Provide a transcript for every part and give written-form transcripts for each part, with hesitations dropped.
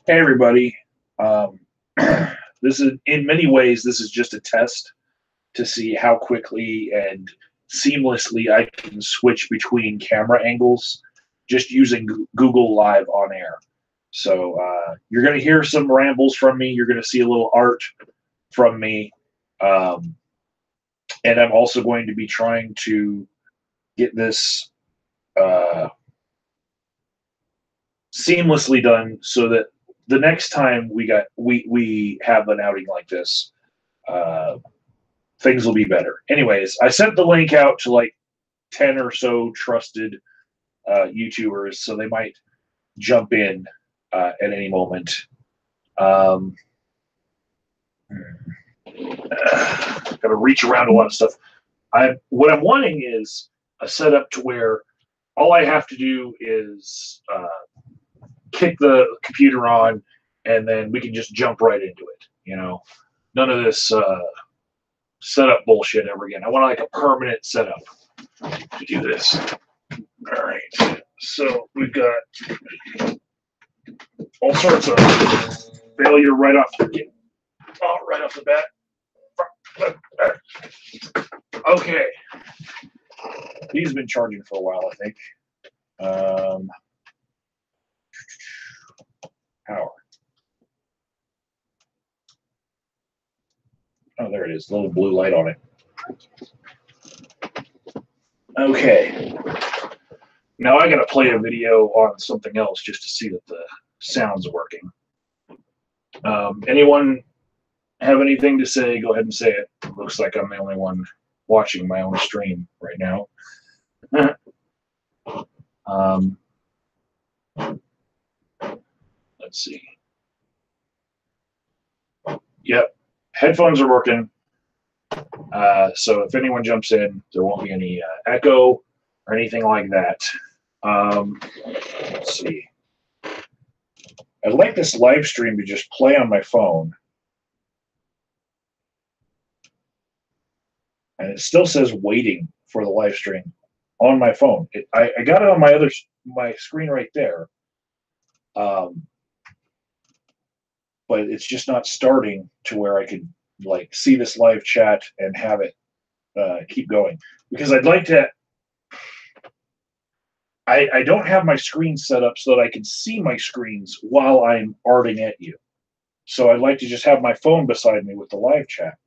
Hey everybody. Um, this is in many ways this is just a test to see how quickly and seamlessly I can switch between camera angles just using Google Live on air. So you're going to hear some rambles from me. You're going to see a little art from me, um, and I'm also going to be trying to get this uh, seamlessly done so that the next time we have an outing like this, uh, things will be better. Anyways, I sent the link out to like 10 or so trusted YouTubers, so they might jump in at any moment. Um, Got to reach around a lot of stuff. What I'm wanting is a setup to where all I have to do is kick the computer on, and then we can just jump right into it. You know, none of this setup bullshit ever again. I want like a permanent setup to do this. All right. So we've got all sorts of failure right off the bat. Okay. He's been charging for a while, I think. Power. Oh, there it is. A little blue light on it. Okay. Now I got to play a video on something else just to see that the sound's working. Anyone have anything to say? Go ahead and say it. Looks like I'm the only one watching my own stream right now. Let's see. Yep, headphones are working. So if anyone jumps in, there won't be any echo or anything like that. Let's see. I'd like this live stream to just play on my phone. And it still says waiting for the live stream on my phone. I got it on my screen right there. But it's just not starting to where I could like see this live chat and have it keep going. Because I'd like to, I don't have my screen set up so that I can see my screens while I'm arting at you. So I'd like to just have my phone beside me with the live chat.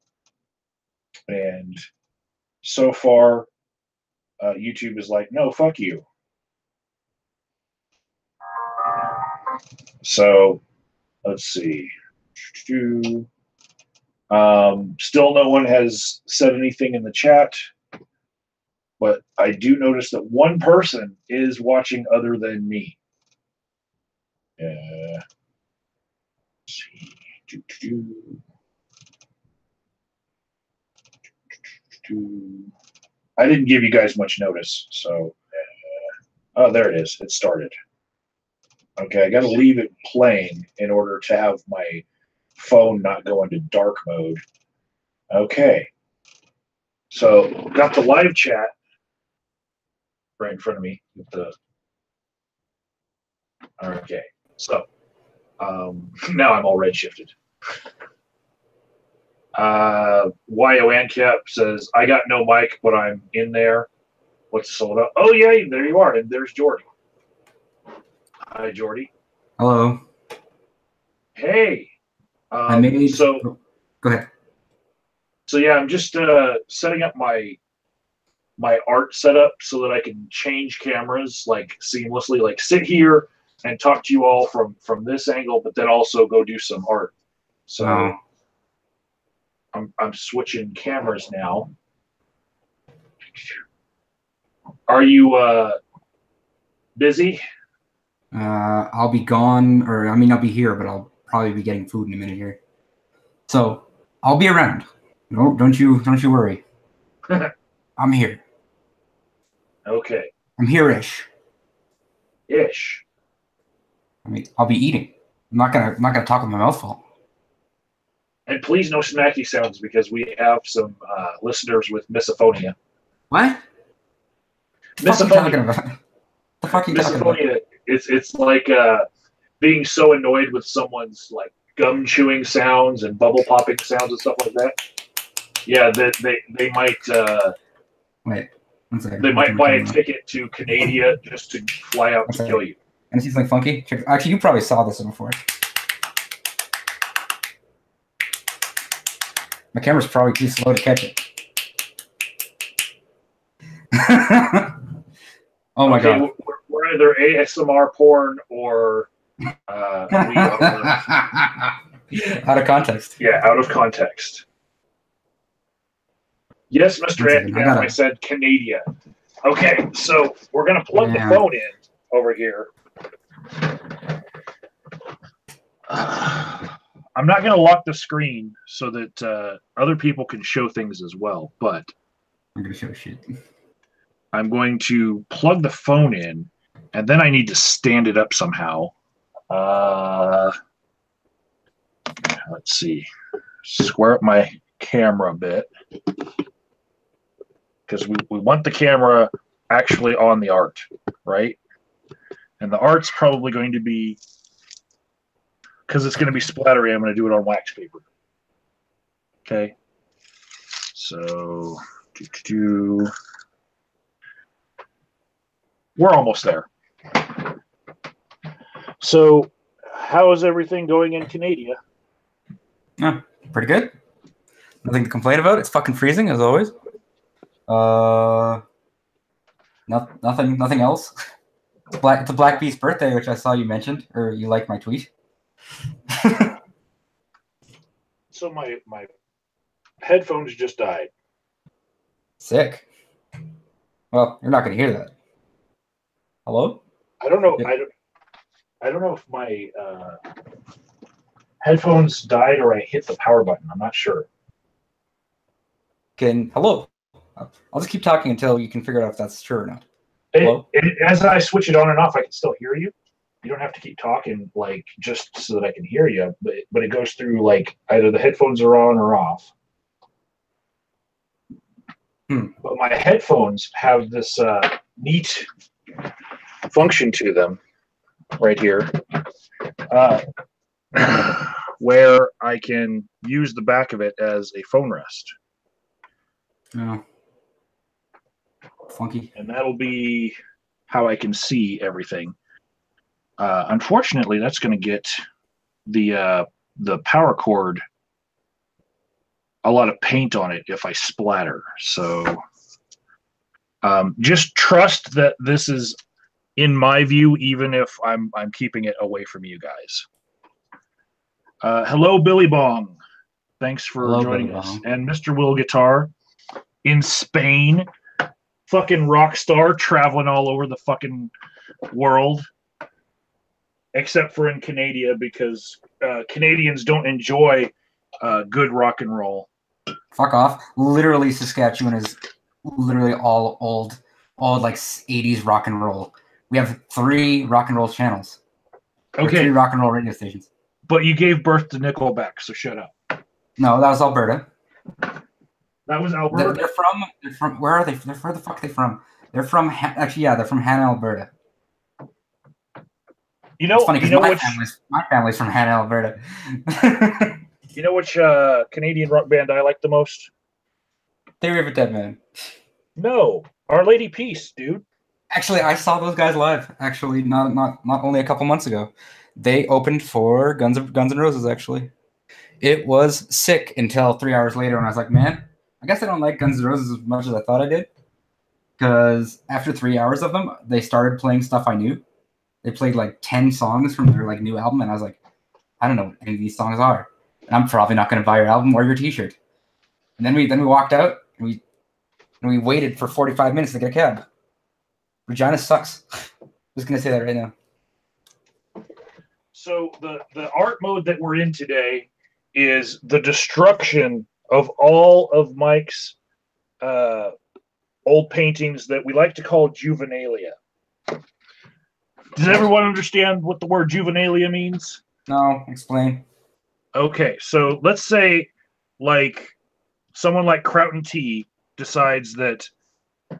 And so far, YouTube is like, no, fuck you. So let's see. Still no one has said anything in the chat, but I do notice that one person is watching other than me. Let's see. I didn't give you guys much notice, so oh, there it is. It started. Okay, I got to leave it playing in order to have my phone not go into dark mode. Okay. So got the live chat right in front of me with the. Okay. So now I'm all redshifted. YO Ancap says, I got no mic, but I'm in there. What's sold up? Oh, yeah, there you are. And there's Jordy. Hi, Jordy. Hello. Hey. Go ahead. So yeah, I'm just setting up my art setup so that I can change cameras like seamlessly, like sit here and talk to you all from this angle, but then also go do some art. So I'm switching cameras now. Are you busy? I'll be gone, or I mean, I'll be here, but I'll probably be getting food in a minute here. So I'll be around. No, don't you worry. I'm here. Okay. I'm here-ish. Ish. I mean, I'll be eating. I'm not gonna talk with my mouth full. And please no smacky sounds because we have some listeners with misophonia. What? Misophonia. The fuck are you talking about? Misophonia. It's like being so annoyed with someone's like gum chewing sounds and bubble popping sounds and stuff like that. Yeah, they might Wait, one second. they might buy a ticket to Canada just to fly out to kill you. And see something funky? Actually, you probably saw this before. My camera's probably too slow to catch it. Oh my god. We're either ASMR porn or we are out of context. Yeah, out of context. Yes, Mr. Anthony, I said Canada. Okay, so we're gonna plug the phone in over here. I'm not gonna lock the screen so that other people can show things as well, but I'm gonna show shit. I'm going to plug the phone in, and then I need to stand it up somehow. Let's see. Square up my camera a bit. Because we want the camera actually on the art, right? And the art's probably going to be, because it's going to be splattery, I'm going to do it on wax paper. Okay. So, we're almost there. So, how is everything going in Canada? Yeah, pretty good. Nothing to complain about. It's fucking freezing as always. Nothing else. It's a Black Beast's birthday, which I saw you mentioned, or you liked my tweet. So my headphones just died. Sick. Well, you're not going to hear that. Hello? I don't know. Yeah. I don't know if my headphones died or I hit the power button. I'm not sure. Hello? I'll just keep talking until you can figure out if that's true or not. As I switch it on and off, I can still hear you. You don't have to keep talking, like, just so that I can hear you. But it goes through, like, either the headphones are on or off. But my headphones have this neat function to them right here, where I can use the back of it as a phone rest. Oh. Funky. And that'll be how I can see everything. Unfortunately, that's going to get the power cord a lot of paint on it if I splatter. So just trust that this is, in my view, even if I'm keeping it away from you guys. Hello, Billy Bong. Thanks for joining us. And Mr. Will Guitar in Spain. Fucking rock star traveling all over the fucking world, except for in Canada, because Canadians don't enjoy good rock and roll. Fuck off. Literally, Saskatchewan is literally all old like 80s rock and roll. We have 3 rock and roll channels. Okay. 3 rock and roll radio stations. But you gave birth to Nickelback, so shut up. No, that was Alberta. That was Alberta. They're from. Where are they? Where the fuck are they from? They're from. Actually, yeah, they're from Hannah, Alberta. You know, it's funny because my family's from Hannah, Alberta. You know which Canadian rock band I like the most? Theory of a Dead Man. No, Our Lady Peace, dude. Actually, I saw those guys live. Actually, not only a couple months ago. They opened for Guns N' Roses. Actually, it was sick until 3 hours later, when I was like, man, I guess I don't like Guns N' Roses as much as I thought I did. Because after 3 hours of them, they started playing stuff I knew. They played like 10 songs from their like new album, and I was like, I don't know what any of these songs are, and I'm probably not going to buy your album or your T-shirt. And then we walked out, and we waited for 45 minutes to get a cab. Regina sucks. I'm just going to say that right now. So the art mode that we're in today is the destruction of all of Mike's old paintings that we like to call juvenilia. Does everyone understand what the word juvenilia means? No, explain. Okay, so let's say like someone like Crouten T decides that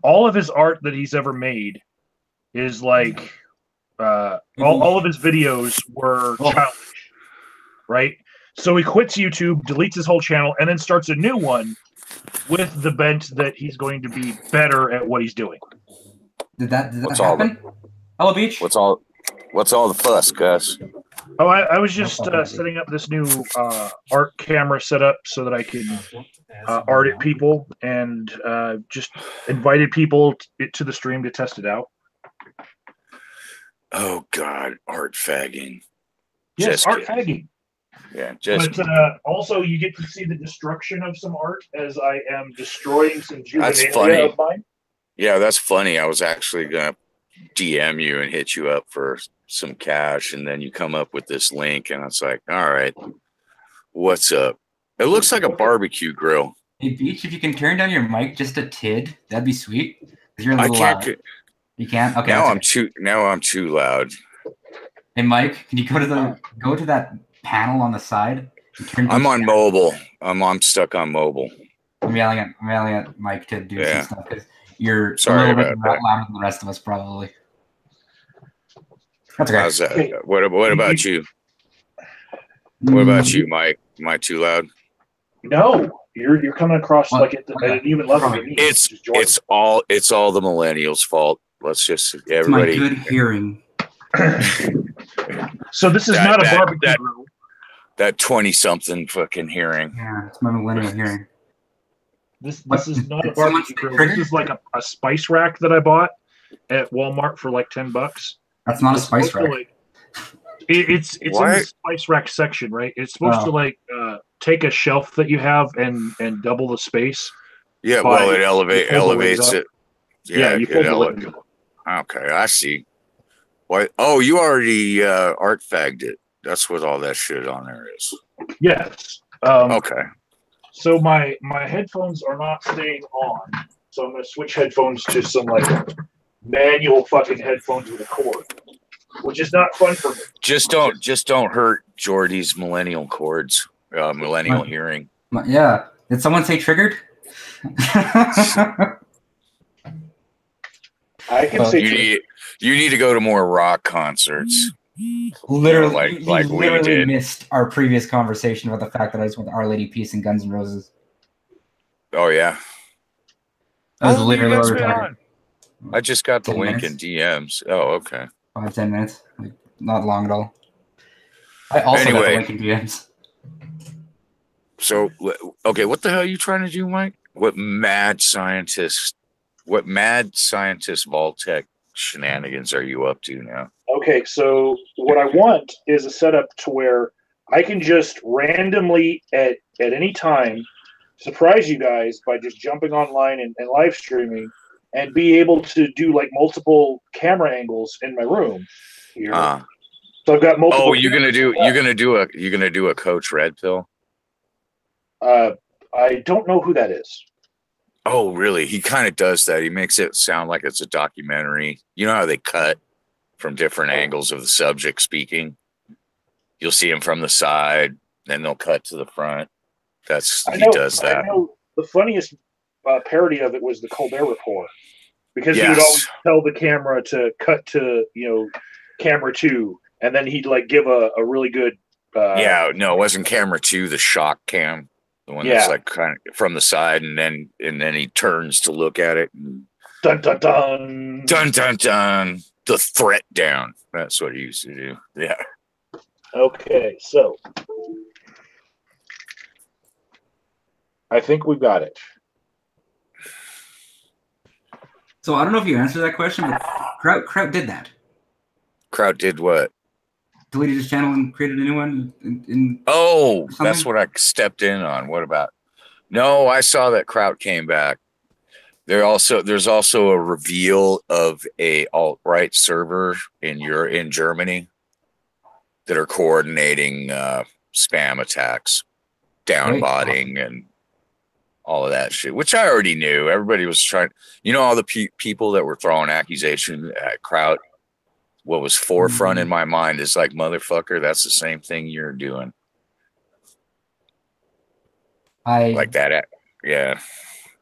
all of his art that he's ever made is like all of his videos were childish, right? So he quits YouTube, deletes his whole channel, and then starts a new one with the bent that he's going to be better at what he's doing. Did that happen? Hello, Beach. What's all the fuss, Gus? Oh, I was just setting up this new art camera setup so that I can art at people, and just invited people to the stream to test it out. Oh God, art fagging. Yes, art fagging. Yeah, but also you get to see the destruction of some art as I am destroying some juvenilia of mine. Yeah, that's funny. I was actually gonna DM you and hit you up for some cash, and then you come up with this link, and I was like, all right, what's up? It looks like a barbecue grill. Hey, Beach, if you can turn down your mic just a tid, that'd be sweet. You're a little loud. You can't? Okay. Now I'm too loud. Hey, Mike, can you go to that panel on the side? I'm on mobile. I'm stuck on mobile. I'm yelling at Mike to do some stuff because you're sorry a little about bit louder than the rest of us, probably. That's okay. How's that? What about you? What about you, Mike? Am I too loud? No, you're coming across like at an even level. It's all the millennials' fault. Let's just everybody. It's my good hearing. So this is not a barbecue grill. That 20-something fucking hearing. Yeah, it's my millennial hearing. This is not a barbecue grill. This is like a spice rack that I bought at Walmart for like $10. That's not a spice rack. It's in the spice rack section, right? It's supposed to like take a shelf that you have and double the space. Yeah, well, it elevates it. Yeah, you pull the lid. Okay, I see. What? Oh, you already art fagged it. That's what all that shit on there is. Yes. Okay. So my headphones are not staying on, so I'm gonna switch headphones to some like manual fucking headphones with a cord, which is not fun for me. Just don't hurt Jordy's millennial cords, millennial hearing. Yeah. Did someone say triggered? I can say you need to go to more rock concerts. Literally, you literally missed our previous conversation about the fact that I just went to Our Lady Peace and Guns N' Roses. Oh yeah, that was literally what we were talking. I just got the link in DMs. Oh, okay. 5-10 minutes, like, not long at all. I also got the link in DMs. So, okay, what the hell are you trying to do, Mike? What mad scientist Vault-Tec shenanigans are you up to now? Okay, so what I want is a setup to where I can just randomly at any time surprise you guys by just jumping online and live streaming and be able to do like multiple camera angles in my room here. So I've got multiple. Oh, you're gonna do a Coach Red Pill? I don't know who that is. Oh, really? He kind of does that. He makes it sound like it's a documentary. You know how they cut from different angles of the subject speaking? You'll see him from the side, then they'll cut to the front. He does that. I know the funniest parody of it was the Colbert Report, because he would always tell the camera to cut to camera 2, and then he'd like give a really good. No, it wasn't camera 2, the shock cam. The one that's like kind of from the side, and then he turns to look at it. And, dun dun dun. Dun dun dun. The threat down. That's what he used to do. Yeah. Okay, so I think we got it. So I don't know if you answered that question, but Kraut did that. Kraut did what? Deleted his channel and created a new one. That's what I stepped in on. What about? No, I saw that Kraut came back. There's also a reveal of a alt-right server in Germany that are coordinating spam attacks, downbotting, and all of that shit, which I already knew. Everybody was trying. All the people that were throwing accusations at Kraut. What was forefront in my mind is like, motherfucker, that's the same thing you're doing. Like that. Yeah.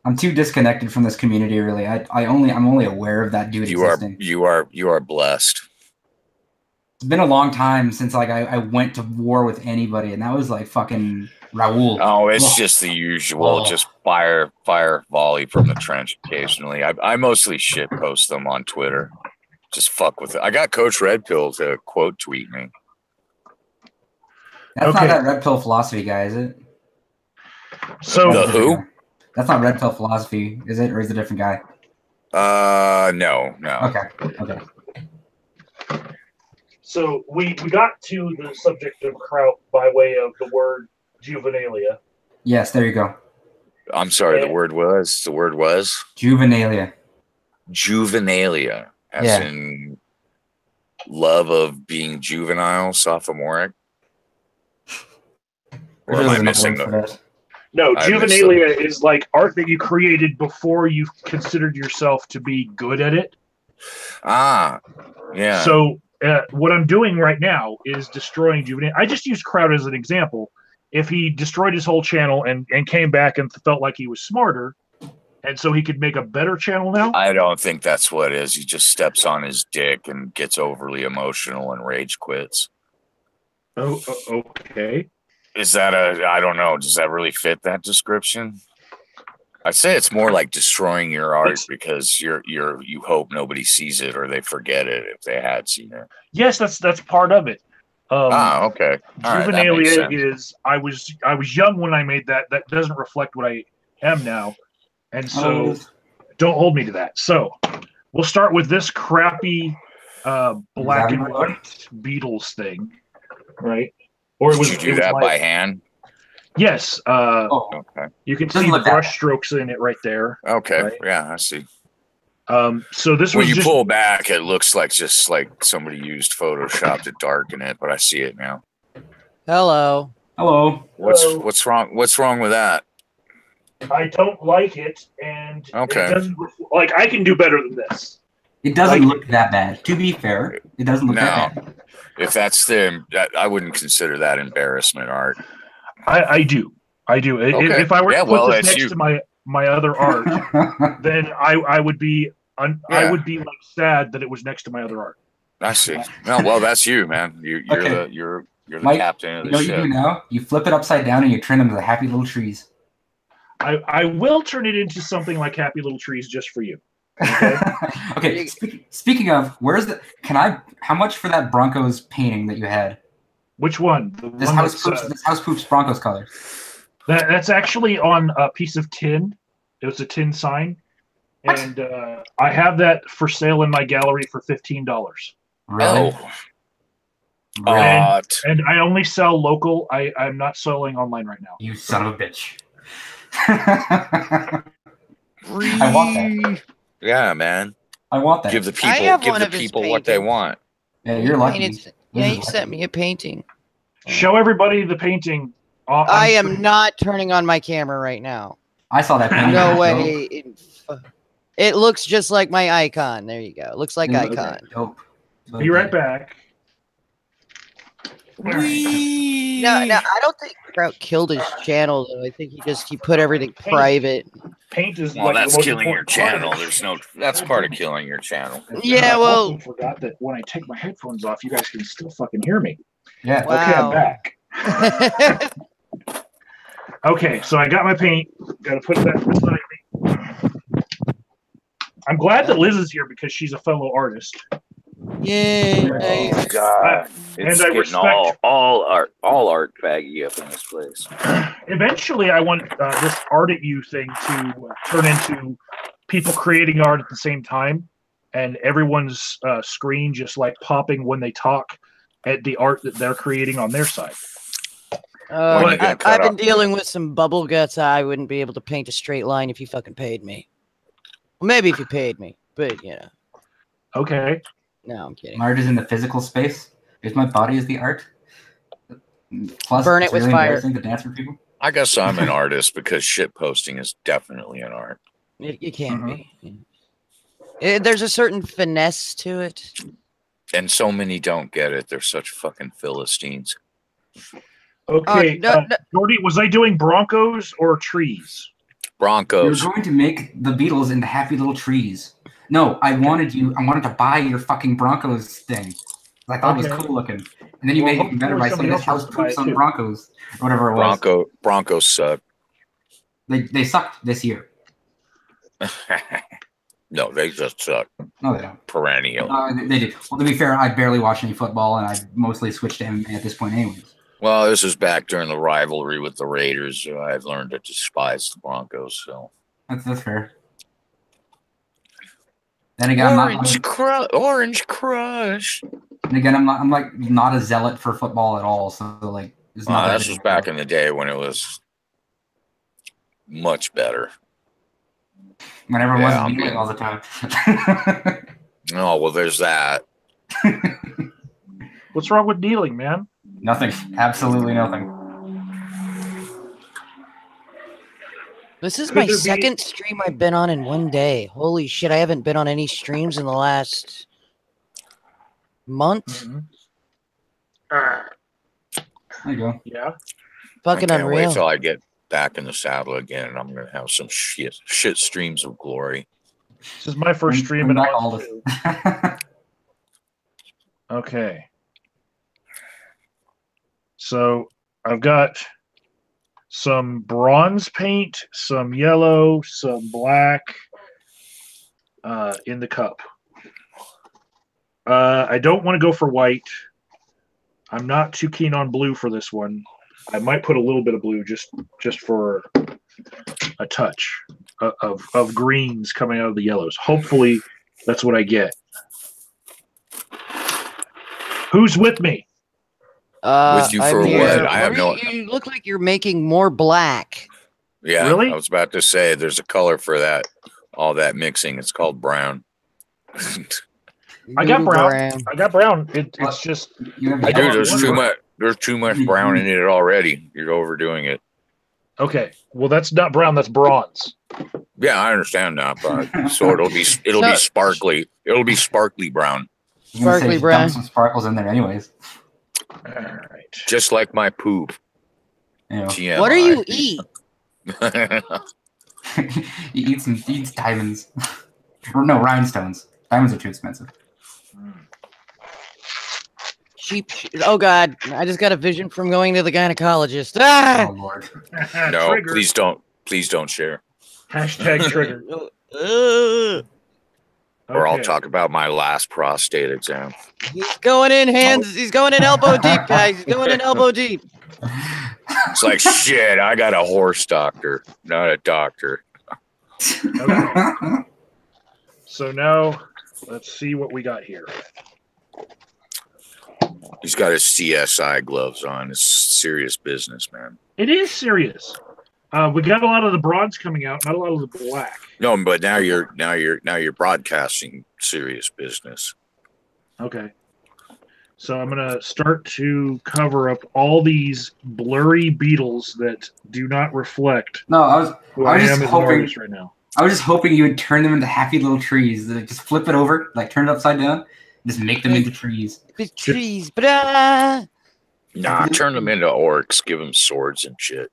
I'm too disconnected from this community, really. I'm only aware of that dude existing. You are blessed. It's been a long time since like I went to war with anybody, and that was like fucking Raoul. Oh, it's just the usual, just fire volley from the trench occasionally. I mostly shit post them on Twitter. Just fuck with it. I got Coach Red Pill to quote tweet me. That's not that Red Pill philosophy guy, is it? So the who? That's not Red Pill philosophy, is it, or is it a different guy? No. Okay. So we got to the subject of kraut by way of the word juvenalia. Yes, there you go. I'm sorry, the word was Juvenalia. Juvenalia, as in love of being juvenile, sophomoric. Or am I missing the? No, juvenalia is like art that you created before you considered yourself to be good at it. Ah, yeah. So what I'm doing right now is destroying juvenalia. I just used kraut as an example. If he destroyed his whole channel and came back and felt like he was smarter, and so he could make a better channel now? I don't think that's what it is. He just steps on his dick and gets overly emotional and rage quits. Oh, okay. Is that I don't know. Does that really fit that description? I'd say it's more like destroying your art because you hope nobody sees it or they forget it if they had seen it. Yes, that's part of it. Okay. Juvenalia is I was young when I made that. That doesn't reflect what I am now. And so don't hold me to that. So we'll start with this crappy black and white Beatles thing. Right? Or Did you do that by hand? Yes. Okay. You can see the brush strokes in it right there. Okay. Right? Yeah, I see. So this when was you pull back, it looks like just like somebody used Photoshop to darken it, but I see it now. Hello. What's wrong? What's wrong with that? I don't like it, and okay. It doesn't like I can do better than this. It doesn't look that bad. To be fair, it doesn't look that bad. If that's I wouldn't consider that embarrassment art. I do. Okay. If I were to put this next to my other art, then I would be I would be like sad that it was next to my other art. I see. Well, that's you, man. You're the Mike, captain of the ship. ship. You do now? You flip it upside down and you turn them into happy little trees. I will turn it into something like happy little trees just for you. Okay. Okay. Speaking of, where's the? How much for that Broncos painting that you had? Which one? This house poops Broncos colors. That's actually on a piece of tin. It was a tin sign, and I have that for sale in my gallery for $15. Really? And I only sell local. I'm not selling online right now. You son of a bitch. I want that. Yeah, man. I want that. Give the people what they want. Yeah, you're lucky. He sent me a painting. Show everybody the painting. I am not turning on my camera right now. I saw that painting. No way. It looks just like my icon. There you go. It looks like icon. Dope. Be right back. No, I don't think Kraut killed his channel though. I think he put everything private. Paint is that's killing your channel. That's part of killing your channel. Yeah, well, I forgot that when I take my headphones off, you guys can still fucking hear me. Yeah. Wow. Okay, I'm back. Okay, so I got my paint. Got to put that beside me. I'm glad that Liz is here because she's a fellow artist. Yay! Oh God! It's getting all art baggy up in this place. Eventually, I want this art at you thing to turn into people creating art at the same time, and everyone's screen just like popping when they talk at the art that they're creating on their side. I've been dealing with some bubble guts. I wouldn't be able to paint a straight line if you fucking paid me. Well, maybe if you paid me, but you know. Okay. No, I'm kidding. Art is in the physical space. If my body is the art. Plus, burn it with fire. To dance for people. I guess I'm an artist because shit posting is definitely an art. It can be. There's a certain finesse to it. And so many don't get it. They're such fucking Philistines. Okay, Jordy, was I doing Broncos or trees? Broncos. You're going to make the Beatles into happy little trees. No, I wanted to buy your fucking Broncos thing. I thought it was cool looking. And then you made it even better by saying this house poops on Broncos or whatever it was. Broncos suck. They sucked this year. No, they just suck. No, they don't. Perennial. They did. Well, to be fair, I barely watch any football, and I mostly switched to MMA at this point anyways. Well, this was back during the rivalry with the Raiders. So I've learned to despise the Broncos. So that's fair. Then again, Orange Crush. And again, I'm like not a zealot for football at all. So like, it's not. This was back in the day when it was much better. When everyone wasn't dealing all the time. Oh well, there's that. What's wrong with dealing, man? Nothing. Absolutely nothing. This is my second stream I've been on in one day. Holy shit, I haven't been on any streams in the last month. Mm-hmm. There you go. Yeah. Fucking I can't unreal. wait till I get back in the saddle again, and I'm gonna have some shit streams of glory. This is my first stream in all this. Okay. So I've got some bronze paint, some yellow, some black in the cup. I don't want to go for white. I'm not too keen on blue for this one. I might put a little bit of blue just for a touch of greens coming out of the yellows. Hopefully that's what I get. Who's with me? With you for what? I have no. You look like you're making more black. Yeah, really? I was about to say there's a color for that. All that mixing. It's called brown. I got brown. I got brown. It's just. There's too much. There's too much brown in it already. You're overdoing it. Okay. Well, that's not brown. That's bronze. Yeah, I understand that, but so it'll be sparkly. It'll be sparkly brown. Sparkly brown. Some sparkles in there, anyways. All right. Just like my poop. Yeah. What do you eat? He eats diamonds. Or no, rhinestones. Diamonds are too expensive. Sheep. Oh God! I just got a vision from going to the gynecologist. Ah! Oh Lord. No, Trigger. please don't. Please don't share. Hashtag trigger. Or I'll talk about my last prostate exam. He's going in hands. He's going in elbow deep, guys. He's going in elbow deep. It's like shit. I got a horse doctor, not a doctor. Okay. So now let's see what we got here. He's got his CSI gloves on. It's serious business, man. It is serious. We got a lot of the bronze coming out, not a lot of the black. No, but now you're broadcasting serious business. Okay. So I'm gonna start to cover up all these blurry beetles that do not reflect. No, I was just hoping right now. I was just hoping you would turn them into happy little trees. Just flip it over, like turn it upside down, and just make them into trees. Big trees, but Nah, turn them into orcs. Give them swords and shit.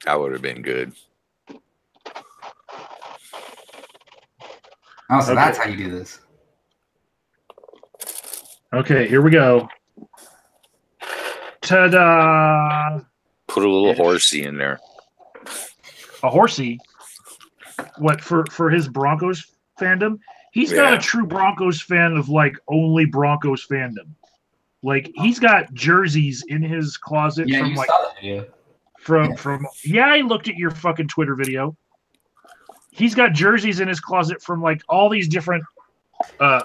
That would have been good. Oh, so that's how you do this. Okay, here we go. Ta-da! Put a little horsey in there. A horsey? What, for his Broncos fandom? He's not a true Broncos fan of, like, only Broncos fandom. Like, he's got jerseys in his closet Yeah, from, you like... saw that video. From I looked at your fucking Twitter video. He's got jerseys in his closet from, like, all these different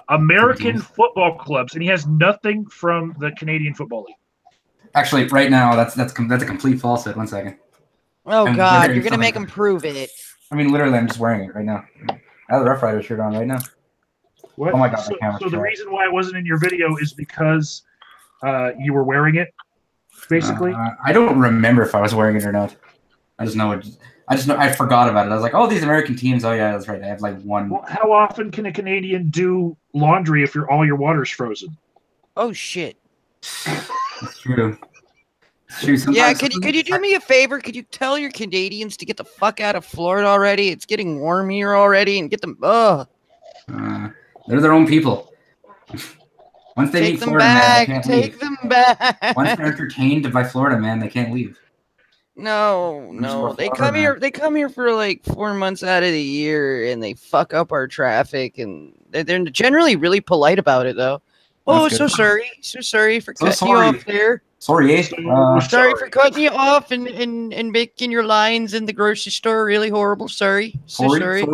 American football clubs, and he has nothing from the Canadian Football League. Actually, right now, that's a complete falsehood. 1 second. Oh God, you're gonna make him prove it. I mean, literally, I'm just wearing it right now. I have the Rough Rider shirt on right now. What? Oh my God! So the reason why it wasn't in your video is because you were wearing it, basically. I don't remember if I was wearing it or not. I just know I forgot about it. I was like, oh, these American teams. Oh yeah, that's right. I have like one. Well, how often can a Canadian do laundry if all your water's frozen? Oh shit. It's true. Yeah, could you do me a favor? Could you tell your Canadians to get the fuck out of Florida already? It's getting warm here already, and get them. They're their own people. Once they Take meet them Florida man, back. they can't Take leave. them back. Once they're entertained by Florida man, they can't leave. No. They come here. They come here for like 4 months out of the year, and they fuck up our traffic. And they're generally really polite about it, though. Oh, That's good. so sorry for So cutting you off there. Sorry, eh? Sorry for cutting you off and making your lines in the grocery store really horrible. Sorry. Sorry, eh?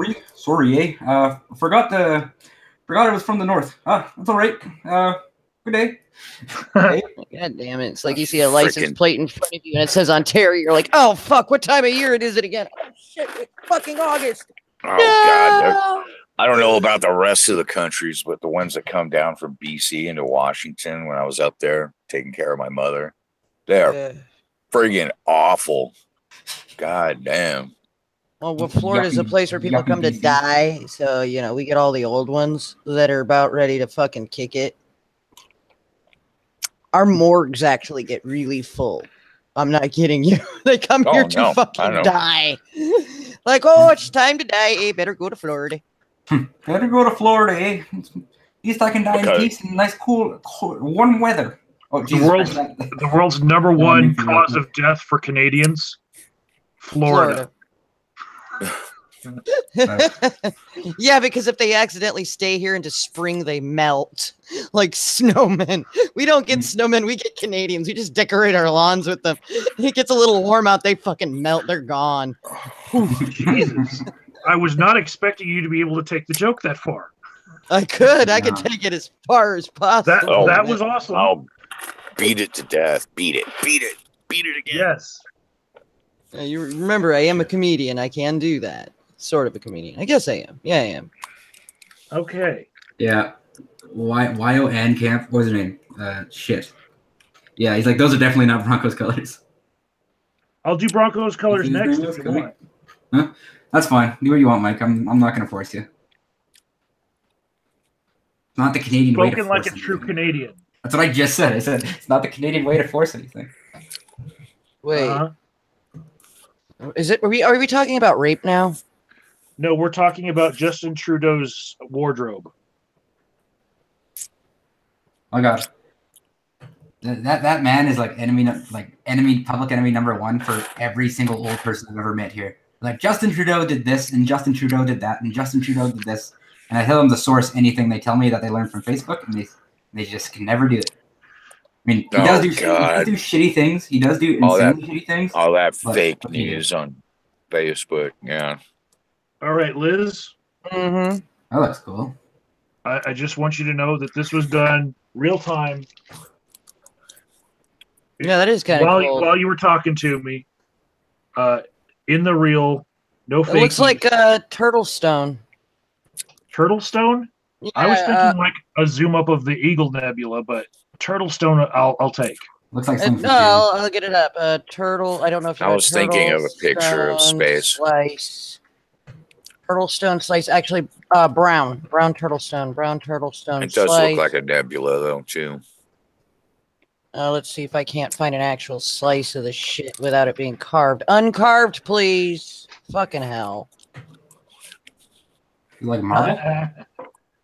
Forgot it was from the north. That's all right. Good day. Hey. God damn it. It's like you see a license plate in front of you and it says Ontario. You're like, oh, fuck, what time of year is it again? Oh, shit, it's fucking August. Oh, no! God. I don't know about the rest of the countries, but the ones that come down from BC into Washington when I was up there taking care of my mother, they're friggin' awful. God damn. Well, Florida's a place where people come to die. So, we get all the old ones that are about ready to fucking kick it. Our morgues actually get really full. I'm not kidding you. They come here to fucking die. Like, oh, it's time to die. Hey, better go to Florida. Better go to Florida, eh? At least I can die in peace and nice, cool, warm weather. Oh, Jesus the world's number one cause of death for Canadians, Florida. Yeah, because if they accidentally stay here into spring, they melt like snowmen. We don't get snowmen, we get Canadians. We just decorate our lawns with them. It gets a little warm out, they fucking melt. They're gone. Jesus. I was not expecting you to be able to take the joke that far. I could take it as far as possible. That was awesome. I'll beat it to death. Beat it again. Yes. You remember, I am a comedian. I can do that. Sort of a comedian. I guess I am. Yeah, I am. Okay. Yeah. Y-O-N Camp. What was his name? Shit. Yeah, he's like, those are definitely not Broncos colors. I'll do Broncos colors next if you want. Huh? That's fine. Do what you want, Mike. I'm not going to force you. It's not the Canadian way to force like a true Canadian. That's what I just said. I said it's not the Canadian way to force anything. Wait. Is it? Are we talking about rape now? No, we're talking about Justin Trudeau's wardrobe. Oh God, that man is like public enemy number one for every single old person I've ever met here. Like Justin Trudeau did this, and Justin Trudeau did that, and Justin Trudeau did this, and I tell them to source anything they tell me that they learned from Facebook, and they just can never do it. I mean, he does do shitty things. He does do insanely shitty things. All that fake news on Facebook, yeah. All right, Liz. Mm-hmm. Oh, that's cool. I just want you to know that this was done real time. Yeah, that is kind of cool. While you were talking to me, in the real, no fake. It looks like turtle stone. Turtle stone? Yeah, I was thinking like a zoom up of the Eagle Nebula, but turtle stone I'll take. Looks like something. No, I'll get it up. Turtle. I don't know if you. I was thinking of a picture of space. Slice. Turtle stone slice. Actually, brown turtle stone. Brown turtle stone. It does slice. look like a nebula, though, too. Let's see if I can't find an actual slice of the shit without it being carved. Uncarved, please. Fucking hell. You like marble?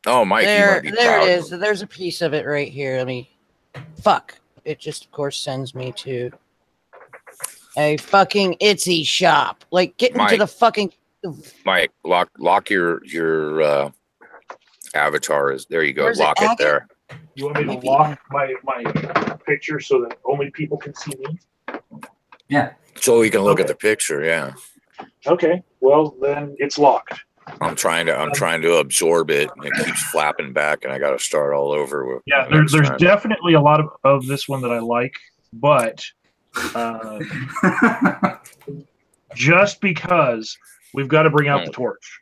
Oh, Mike, there you might be proud. It is. There's a piece of it right here. Let me. Fuck. It just, of course, sends me to a fucking Etsy shop. Like, get into the fucking. Mike, lock your avatar. There you go. Where's lock it there. You want me to lock my picture so that only people can see me? Yeah. So you can look at the picture. Yeah. Okay. Well, then it's locked. I'm trying to absorb it, and it keeps flapping back, and I got to start all over. With there's definitely a lot of this one that I like, but just because we've got to bring out the torch.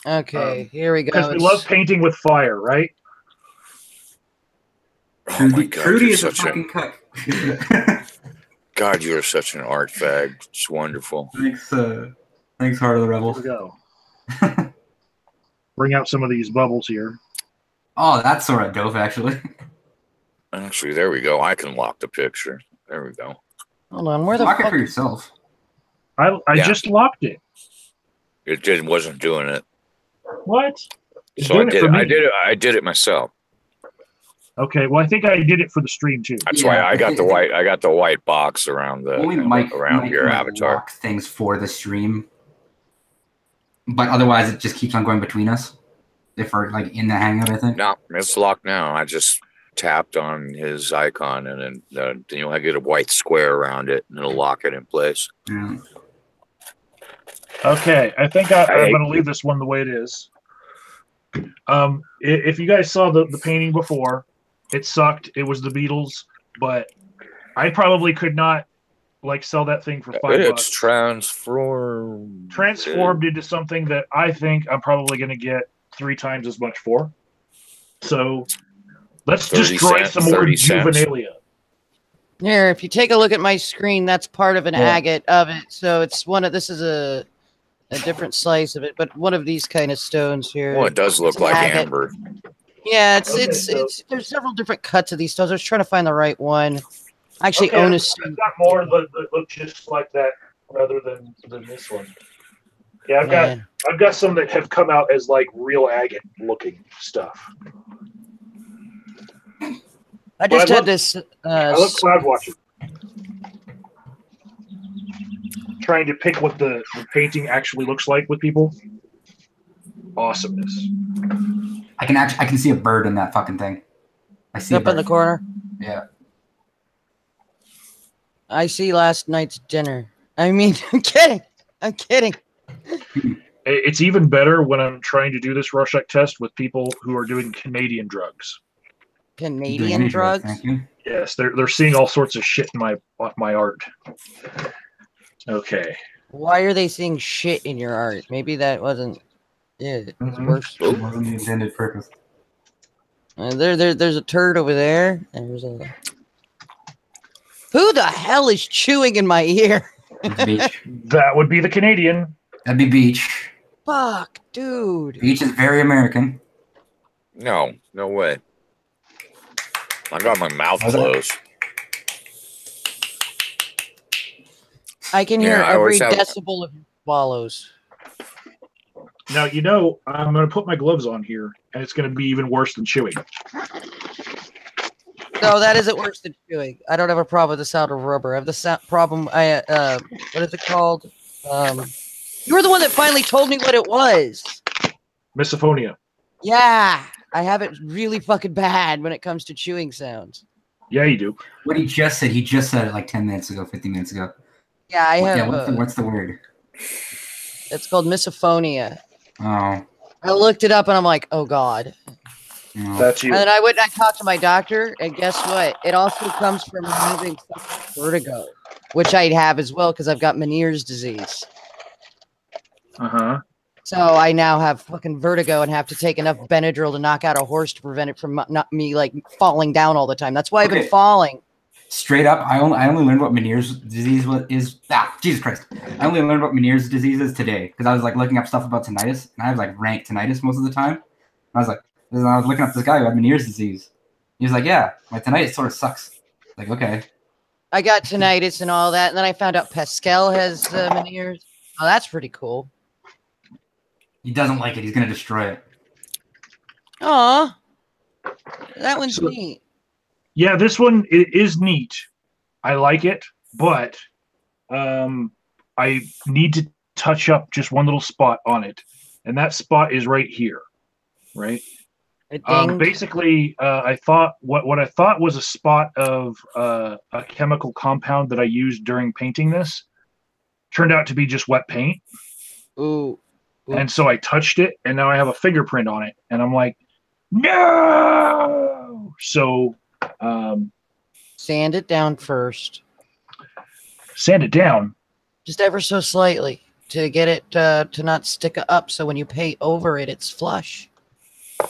Okay, here we go. Because we love painting with fire, right? Oh my God, Trudy is a fucking cook. God, you are such an art fag. It's wonderful. Thanks, Heart of the Rebel. Here we go. Bring out some of these bubbles here. Oh, that's sort of dope, actually. Actually, there we go. I can lock the picture. There we go. Hold on, where the lock fuck? it for yourself. I just locked it. It wasn't doing it. What? So I did it myself. Okay, well, I think I did it for the stream too. That's why I got the white. I got the white box around the Only Mike your like, avatar. lock things for the stream, but otherwise it just keeps on going between us. If we're like in the hangout, I think. No, it's locked now. I just tapped on his icon, and then I get a white square around it, and it'll lock it in place. Yeah. Okay, I think I'm going to leave this one the way it is. If you guys saw the painting before, it sucked. It was the Beatles, but I probably could not like sell that thing for $5. It's transformed into something that I think I'm probably going to get 3 times as much for. So let's destroy some more juvenilia. Here, if you take a look at my screen, that's part of an agate of it. So it's this is a different slice of it, but one of these kind of stones here. Well, it does look like agate. amber. Yeah, it's there's several different cuts of these stones. I was trying to find the right one. I actually own a stone. I've got more that look just like that rather than this one. Yeah, I've got some that have come out as like real agate looking stuff. I just had this. I love cloud watching. Trying to pick what the painting actually looks like with people. Awesomeness. I can see a bird in that fucking thing. I see up in the corner. Yeah. I see last night's dinner. I mean, I'm kidding. I'm kidding. It's even better when I'm trying to do this Rorschach test with people who are doing Canadian drugs. Canadian drugs? Thank you. Yes, they're seeing all sorts of shit in my art. Okay. Why are they seeing shit in your art? Maybe that wasn't it. It's worse. It wasn't the intended purpose. There's a turd over there. And there's a. Who the hell is chewing in my ear? Beach. That would be the Canadian. That'd be Beach. Fuck, dude. Beach is very American. No way. I got my mouth closed. I can hear every decibel of your swallows. Now, I'm going to put my gloves on here, and it's going to be even worse than chewing. No, that isn't worse than chewing. I don't have a problem with the sound of rubber. I have the problem. What is it called? You were the one that finally told me what it was. Misophonia. Yeah, I have it really fucking bad when it comes to chewing sounds. Yeah, you do. What he just said it like 10 minutes ago, 15 minutes ago. Yeah, I have. What's the word? It's called misophonia. Oh. I looked it up and I'm like, oh god. No. That's you. And then I went and I talked to my doctor, and guess what? It also comes from having vertigo, which I have as well because I've got Meniere's disease. Uh-huh. So I now have fucking vertigo and have to take enough Benadryl to knock out a horse to prevent it from not me like falling down all the time. That's why I've been falling. Straight up, I only learned what Meniere's disease is. Jesus Christ! I only learned what Meniere's disease is today because I was like looking up stuff about tinnitus, and I have like rank tinnitus most of the time. And I was looking up this guy who had Meniere's disease. He was like, "Yeah, my tinnitus sort of sucks." Like, okay. I got tinnitus and all that, and then I found out Pascal has Meniere's. Oh, that's pretty cool. He doesn't like it. He's gonna destroy it. Aw, that one's neat. Yeah, this one is neat. I like it, but I need to touch up just one little spot on it, and that spot is right here, right? Basically, I thought what I thought was a spot of a chemical compound that I used during painting this turned out to be just wet paint. Ooh. And so I touched it, and now I have a fingerprint on it, and I'm like, no. So, sand it down first. Sand it down, just ever so slightly to get it to not stick up. So when you paint over it, it's flush.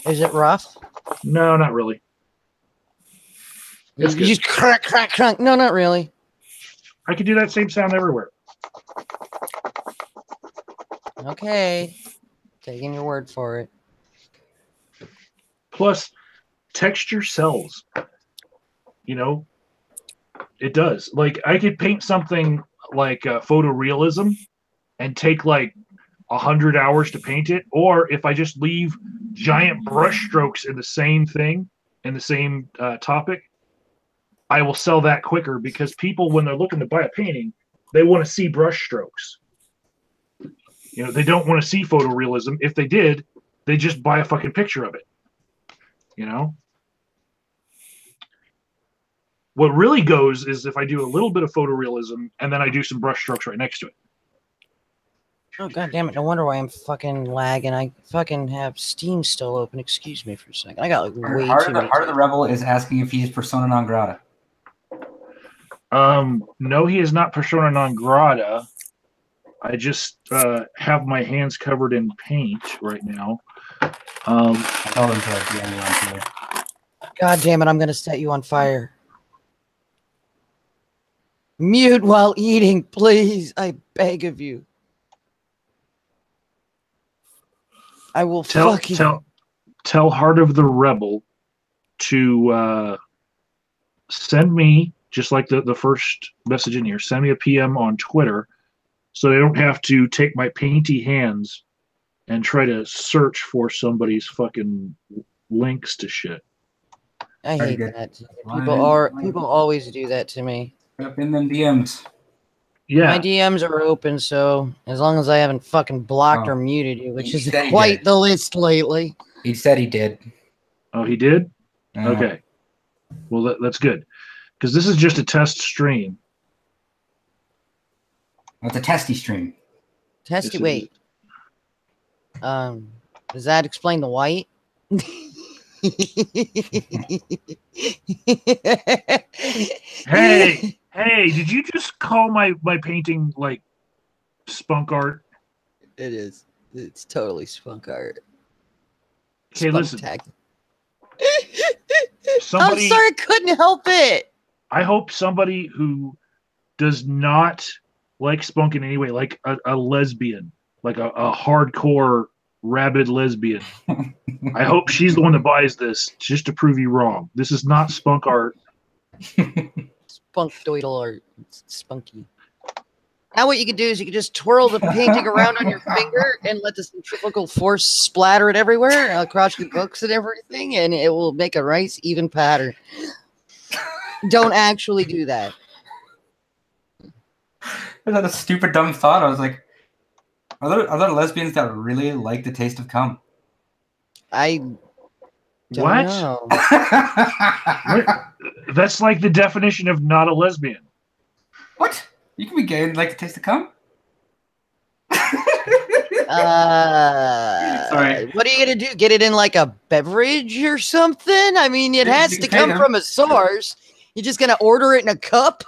Is it rough? No, not really. You just crack, crack, crack. No, not really. I could do that same sound everywhere. Okay, taking your word for it. Plus, texture sells. It does. Like, I could paint something like photorealism and take like 100 hours to paint it, or if I just leave giant brush strokes in the same thing in the same topic, I will sell that quicker because people, when they're looking to buy a painting, they want to see brush strokes. You know, they don't want to see photorealism. If they did, they just buy a fucking picture of it. You know? What really goes is if I do a little bit of photorealism and then I do some brush strokes right next to it. Oh, god damn it. No wonder why I'm fucking lagging. I fucking have Steam still open. Excuse me for a second. I got like way too many. Heart of the Rebel is asking if he's persona non grata. No, he is not persona non grata. I just have my hands covered in paint right now. I told him to be anyone here. God damn it, I'm gonna set you on fire. Mute while eating, please. I beg of you. I will tell Heart of the Rebel to send me, just like the first message in here, send me a PM on Twitter so they don't have to take my painty hands and try to search for somebody's fucking links to shit. I hate that. People always do that to me. Up in them DMs. Yeah. My DMs are open, so as long as I haven't fucking blocked or muted you, which is quite the list lately. He said he did. Oh, he did? Okay. Well, that's good. Because this is just a test stream. It's a testy stream. Testy, wait. Does that explain the white? Hey, did you just call my painting like spunk art? It is. It's totally spunk art. Okay, listen. I'm sorry, I couldn't help it. I hope somebody who does not like spunk in any way, like a lesbian, like a hardcore rabid lesbian. I hope she's the one that buys this just to prove you wrong. This is not spunk art. Spunk doidle art. It's spunky. Now what you can do is you can just twirl the painting around on your finger and let the centrifugal force splatter it everywhere across your books and everything, and it will make a nice even pattern. Don't actually do that. I had a stupid dumb thought. I was like, are there lesbians that really like the taste of cum? I don't know. That's like the definition of not a lesbian. What? You can be gay and like the taste of cum? Sorry. What are you gonna do? Get it in like a beverage or something? I mean, it has to come from a source. You're just gonna order it in a cup?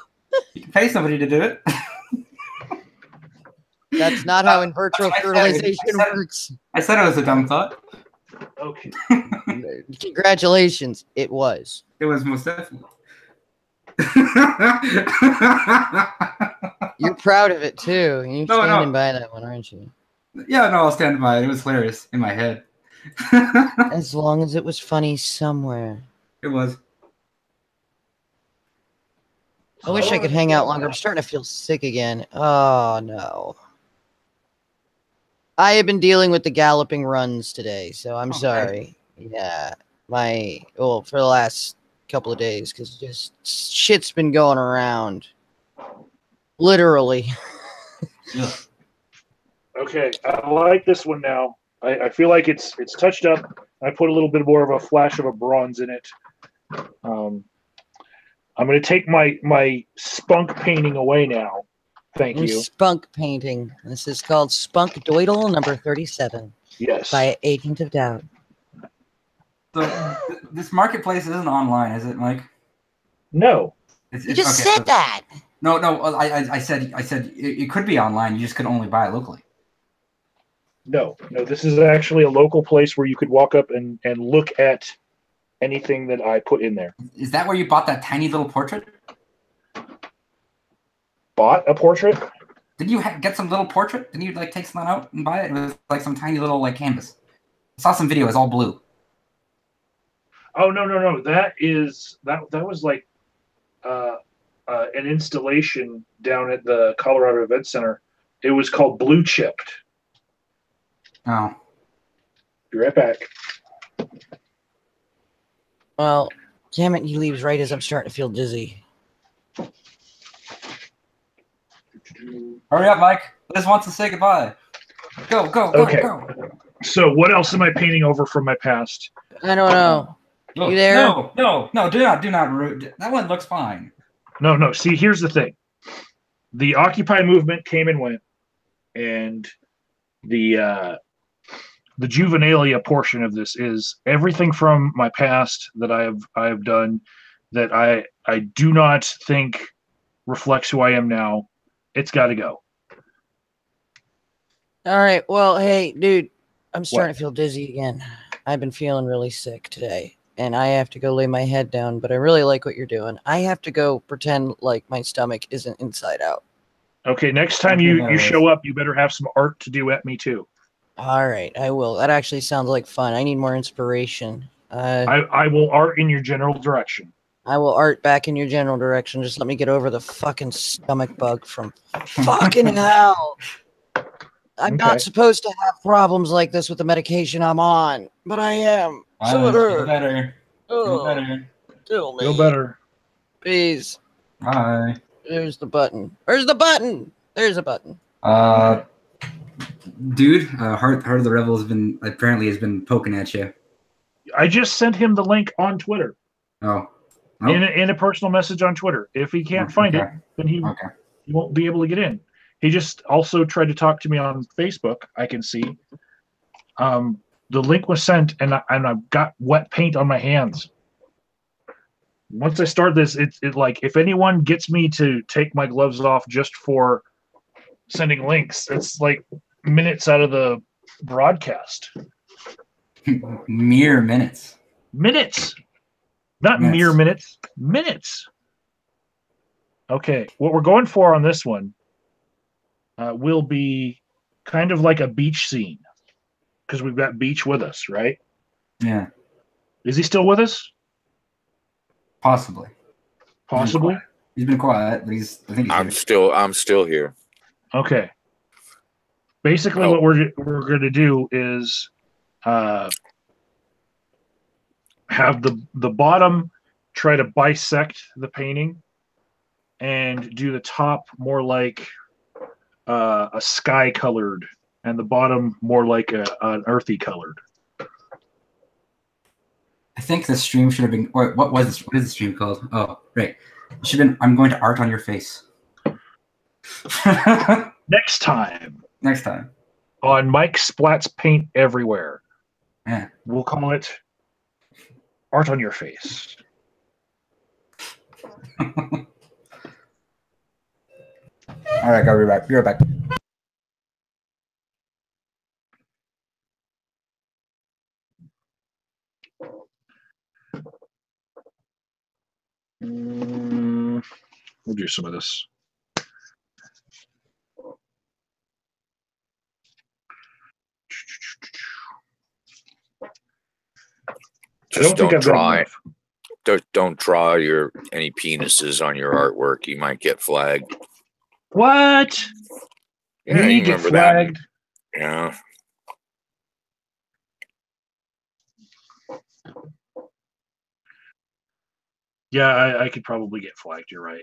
You can pay somebody to do it. That's not how in vitro fertilization works. I said it was a dumb thought. Okay. Congratulations. It was. It was most definitely. You're proud of it too. You're standing by that one, aren't you? Yeah, no, I'll stand by it. It was hilarious in my head. As long as it was funny somewhere. It was. I wish I could hang out longer. I'm starting to feel sick again. Oh, no. I have been dealing with the galloping runs today, so I'm sorry. Yeah. For the last couple of days, because just shit's been going around. Literally. Yeah. Okay, I like this one now. I feel like it's touched up. I put a little bit more of a flash of a bronze in it. I'm going to take my spunk painting away now. Thank you. Spunk painting. This is called Spunk Doidle number 37. Yes. By Agent of Doubt. So this marketplace isn't online, is it, Mike? No. You just said that. No. I said it could be online. You just could only buy it locally. No. This is actually a local place where you could walk up and look at anything that I put in there. Is that where you bought that tiny little portrait? Bought a portrait? Did you get some little portrait? Didn't you take something out and buy it? It was like some tiny little canvas. I saw some video. It's all blue. Oh no! That was like an installation down at the Colorado Event Center. It was called Blue Chipped. Oh. Be right back. Well, damn it, he leaves right as I'm starting to feel dizzy. Hurry up, Mike. Liz wants to say goodbye. Go, go, go, Okay. go. So what else am I painting over from my past? I don't know. Look, You there? No, do not rude. That one looks fine. No. See, here's the thing. The Occupy movement came and went, and the juvenilia portion of this is everything from my past that I have done that I do not think reflects who I am now. It's got to go. All right. Well, hey, dude, I'm starting to feel dizzy again. I've been feeling really sick today, and I have to go lay my head down, but I really like what you're doing. I have to go pretend like my stomach isn't inside out. Okay, next time you show up, you better have some art to do at me too. All right, I will. That actually sounds like fun. I need more inspiration. I will art in your general direction. I will art back in your general direction. Just let me get over the fucking stomach bug from fucking hell. I'm not supposed to have problems like this with the medication I'm on, but I am. So it hurts. Feel better. Feel better. Kill me. Feel better. Please. Bye. There's the button. Where's the button? There's a button. Dude, Heart of the Rebel has been poking at you. I just sent him the link on Twitter. Oh. In a personal message on Twitter. If he can't find it, then he won't be able to get in. He just also tried to talk to me on Facebook. I can see. The link was sent, and I've got wet paint on my hands. Once I start this, it's like if anyone gets me to take my gloves off just for sending links, it's like minutes out of the broadcast. Mere minutes. Minutes. Not mere minutes. Minutes. Okay, what we're going for on this one will be kind of like a beach scene because we've got Beach with us, right? Yeah. Is he still with us? Possibly. Possibly. He's been quiet, but I think I'm still here. Okay. Basically, what we're going to do is have the bottom try to bisect the painting and do the top more like a sky colored and the bottom more like an earthy colored. I think the stream should have been. What is the stream called? Oh, right. It should have been. I'm going to art on your face. Next time. Next time. On Mike Splats Paint Everywhere. Yeah. We'll call it Art on Your Face. All right, I'll be right back. We'll do some of this. Just don't draw it. Don't draw any penises on your artwork. You might get flagged. What? Yeah, you get flagged? That. Yeah. Yeah, I could probably get flagged. You're right.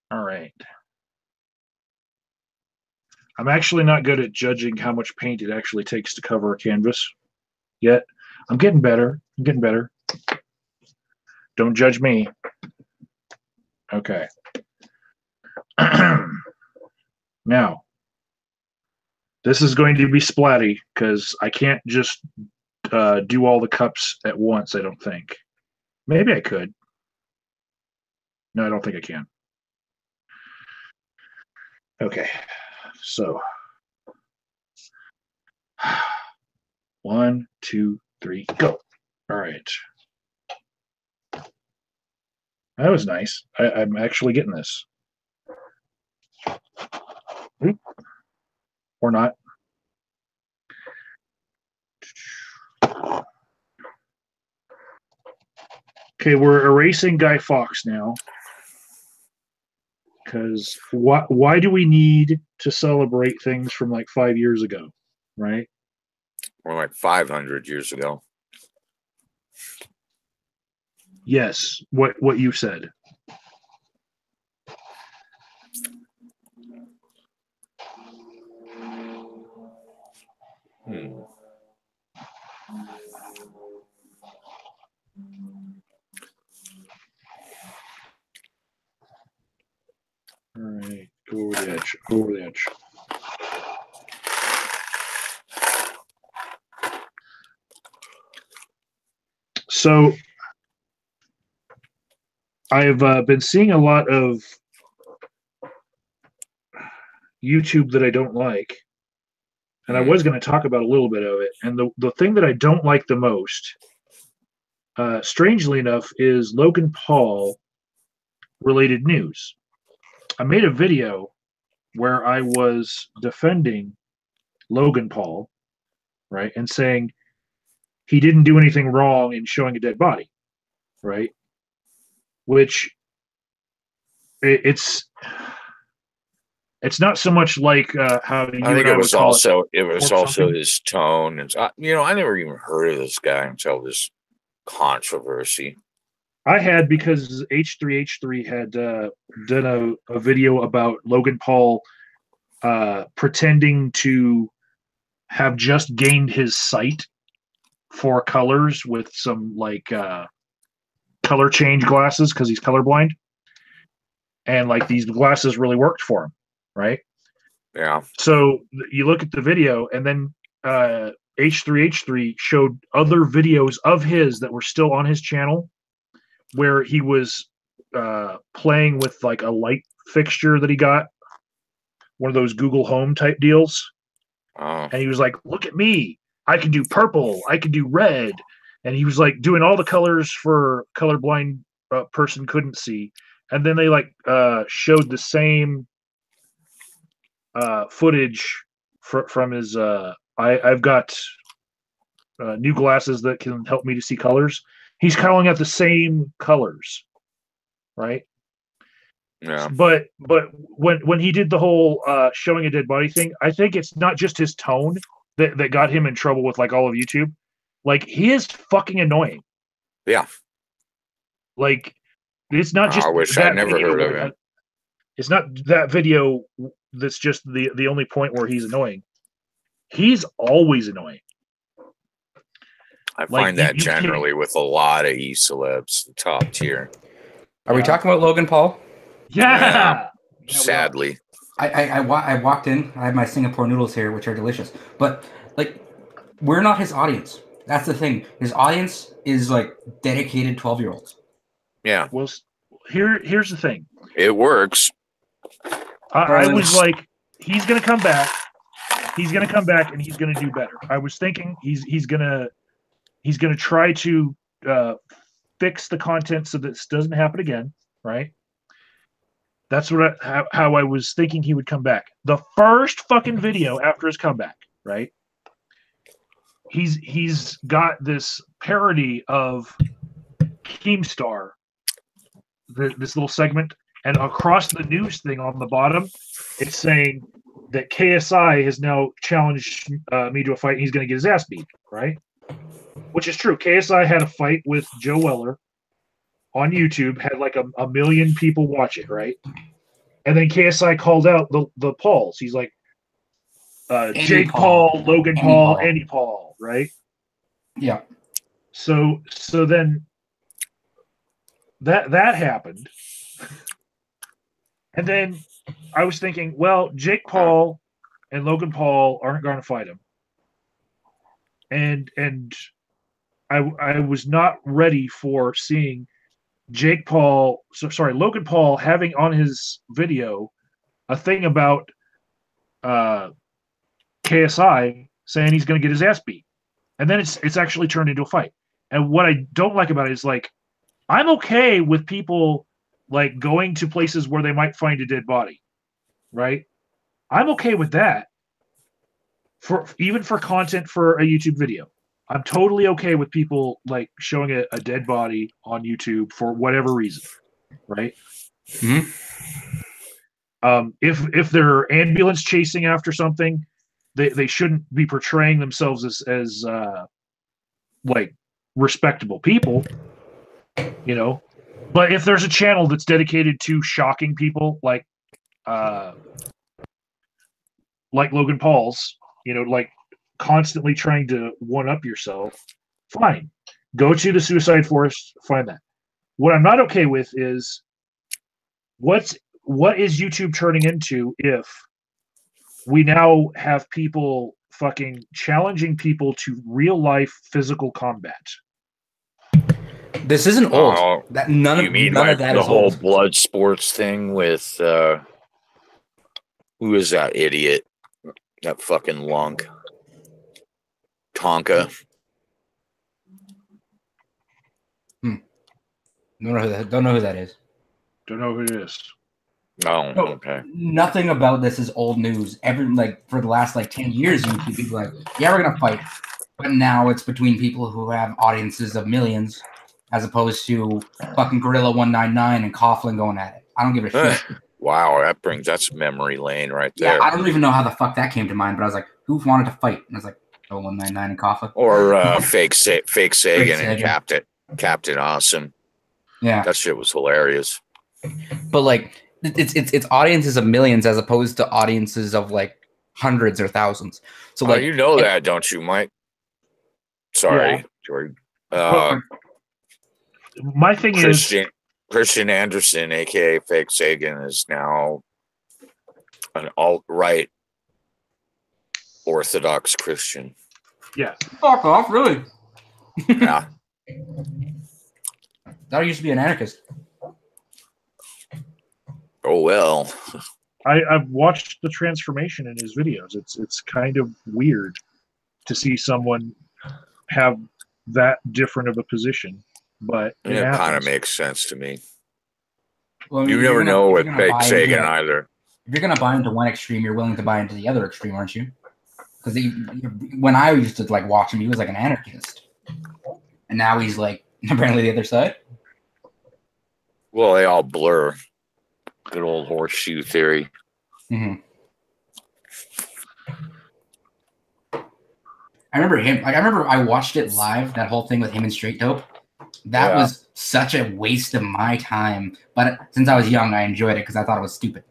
All right. I'm actually not good at judging how much paint it actually takes to cover a canvas yet. I'm getting better. Don't judge me. Okay. Now, this is going to be splatty because I can't just do all the cups at once, I don't think. Maybe I could. No, I don't think I can. Okay. So, 1, 2, 3, go. All right. That was nice. I'm actually getting this. Oop. Or not. Okay, we're erasing Guy Fawkes now. because why do we need to celebrate things from like 5 years ago, right? Or like 500 years ago. Yes, what you said. All right, go over the edge. Go over the edge. So I've been seeing a lot of YouTube that I don't like, and I was going to talk about a little bit of it. And the thing that I don't like the most, strangely enough, is Logan Paul related news. I made a video where I was defending Logan Paul, right, and saying he didn't do anything wrong in showing a dead body, right? Which it's not so much like how you I think it was also something. his tone, and I never even heard of this guy until this controversy. I had, because H3H3 had done a video about Logan Paul pretending to have just gained his sight for colors with some like color change glasses because he's colorblind, and like these glasses really worked for him, right? Yeah. So you look at the video, and then H3H3 showed other videos of his that were still on his channel where he was playing with like a light fixture that he got, one of those Google Home type deals. Oh. And he was like, look at me, I can do purple, I can do red. And he was like doing all the colors for colorblind person couldn't see. And then they like showed the same footage from his I've got new glasses that can help me to see colors. He's calling out the same colors, right? Yeah. But when he did the whole showing a dead body thing, I think it's not just his tone that got him in trouble with like all of YouTube. Like, he is fucking annoying. Yeah. Like, it's not just. I wish I'd never heard of him. It's not that video that's just the only point where he's annoying. He's always annoying. I find that generally with a lot of E-celebs, top tier. Are we talking about Logan Paul? Yeah. Sadly. I walked in. I have my Singapore noodles here, which are delicious. But like, we're not his audience. That's the thing. His audience is like dedicated 12-year-olds. Yeah. Well, here's the thing. It works. I was like, he's gonna come back. He's gonna come back, and he's gonna do better. I was thinking he's gonna try to fix the content so this doesn't happen again, right? That's how I was thinking he would come back. The first fucking video after his comeback, right? He's got this parody of Keemstar, this little segment, and across the news thing on the bottom, it's saying that KSI has now challenged me to a fight, and he's going to get his ass beat, right? Which is true. KSI had a fight with Joe Weller on YouTube, had like a million people watch it, right? And then KSI called out the Pauls. He's like, Jake Paul, Logan Paul, Andy Paul, right? Yeah. So then that happened. And then I was thinking, well, Jake Paul and Logan Paul aren't going to fight him. And I was not ready for seeing Logan Paul having on his video a thing about KSI saying he's going to get his ass beat. And then it's actually turned into a fight. And what I don't like about it is, like, I'm okay with people like going to places where they might find a dead body, right? I'm okay with that even for content for a YouTube video. I'm totally okay with people like showing a dead body on YouTube for whatever reason, right? Mm-hmm. If they're ambulance chasing after something, they shouldn't be portraying themselves as like respectable people, you know. But if there's a channel that's dedicated to shocking people, like Logan Paul's, you know, like constantly trying to one up yourself, fine. Go to the Suicide Forest, find that. What I'm not okay with is what is YouTube turning into if we now have people fucking challenging people to real life physical combat. This isn't old. Oh, That none you of mean none like of that the is whole old. blood sports thing with who is that idiot? That fucking lunk. Tonka. Don't know who that is. Don't know who it is. Oh, No, okay. nothing about this is old news. For the last 10 years, you keep people like, yeah, we're gonna fight, but now it's between people who have audiences of millions, as opposed to fucking Gorilla 199 and Coughlin going at it. I don't give a shit. Wow, that's memory lane right there. Yeah, I don't even know how the fuck that came to mind, but I was like, who wanted to fight? And I was like, oh, 199 and Coughlin. Or fake Sagan and Sagan. Captain Awesome. Yeah, That shit was hilarious. but like it's audiences of millions as opposed to audiences of like hundreds or thousands. So like you know that, don't you, Mike? Sorry, Yeah. Jordan. My thing is, Christian Anderson, aka Fake Sagan, is now an alt-right Orthodox Christian. yeah, fuck off, really. Yeah. That used to be an anarchist. Oh well. I've watched the transformation in his videos. It's kind of weird to see someone have that different of a position, but It kind of makes sense to me. Well, I mean, You if you're never gonna- know if with you're gonna Fake buy into Sagan it- either. If you're gonna buy into one extreme, you're willing to buy into the other extreme, aren't you? Because when I used to like watch him, he was like an anarchist, and now he's like apparently the other side. Well, they all blur. Good old horseshoe theory. Mm-hmm. I remember him. Like I remember I watched it live. That whole thing with him and Straight Dope. That Yeah. was such a waste of my time. But since I was young, I enjoyed it because I thought it was stupid.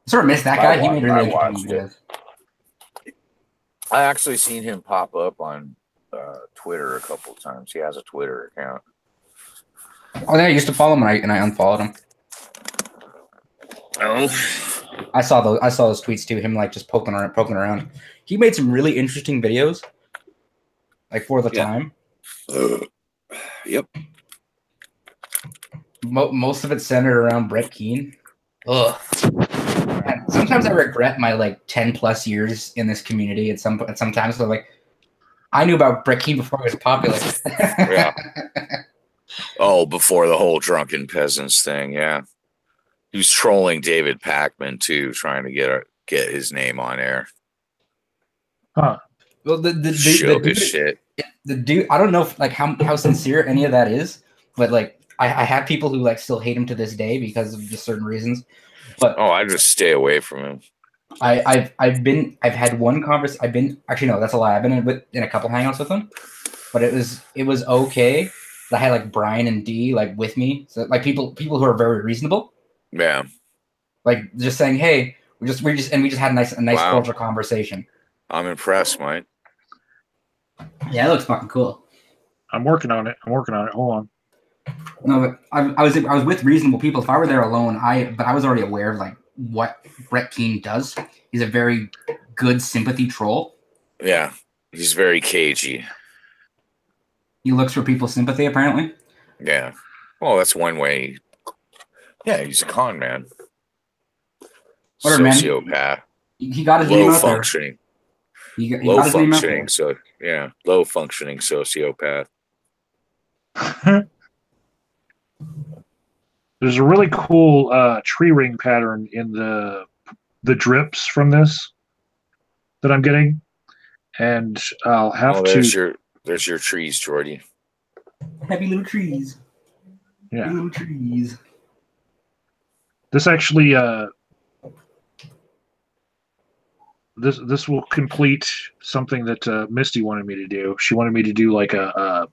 Sort of missed that guy. He made really I interesting watched videos. I actually seen him pop up on Twitter a couple of times. He has a Twitter account. Oh, yeah, I used to follow him and I unfollowed him. Oh. I saw those tweets too. Him like just poking around. He made some really interesting videos, like for the Yeah. time. Yep. Most of it centered around Brett Keane. Ugh. And sometimes I regret my 10+ years in this community. At sometimes so like I knew about Brett Keane before he was popular. Yeah. Oh, before the whole drunken peasants thing, yeah. He was trolling David Pakman too, trying to get his name on air. huh? Well, the Show dude, his shit. the dude, I don't know if, how sincere any of that is, but I have people who still hate him to this day because of just certain reasons. But Oh, I just stay away from him. I've had one conversation. Actually no, that's a lie. I've been in a couple hangouts with him, but it was okay. I had Brian and D with me, so people who are very reasonable, Yeah. just saying, hey, we just had a nice Wow. cordial conversation. I'm impressed, Mike. Yeah, it looks fucking cool. I'm working on it. Hold on. No, but I was with reasonable people. If I were there alone, but I was already aware of what Brett Keane does. He's a very good sympathy troll. Yeah. He's very cagey. He looks for people's sympathy, apparently. Yeah. Well, that's one way. Yeah, he's a con man. Whatever, man. Sociopath. He got his name Low out there. functioning. He Low got his name out there. functioning. So yeah, low functioning sociopath. There's a really cool tree ring pattern in the drips from this that I'm getting, and I'll have to. There's your trees, Jordy. Happy little trees. Yeah. Happy little trees. This actually this will complete something that Misty wanted me to do. She wanted me to do like a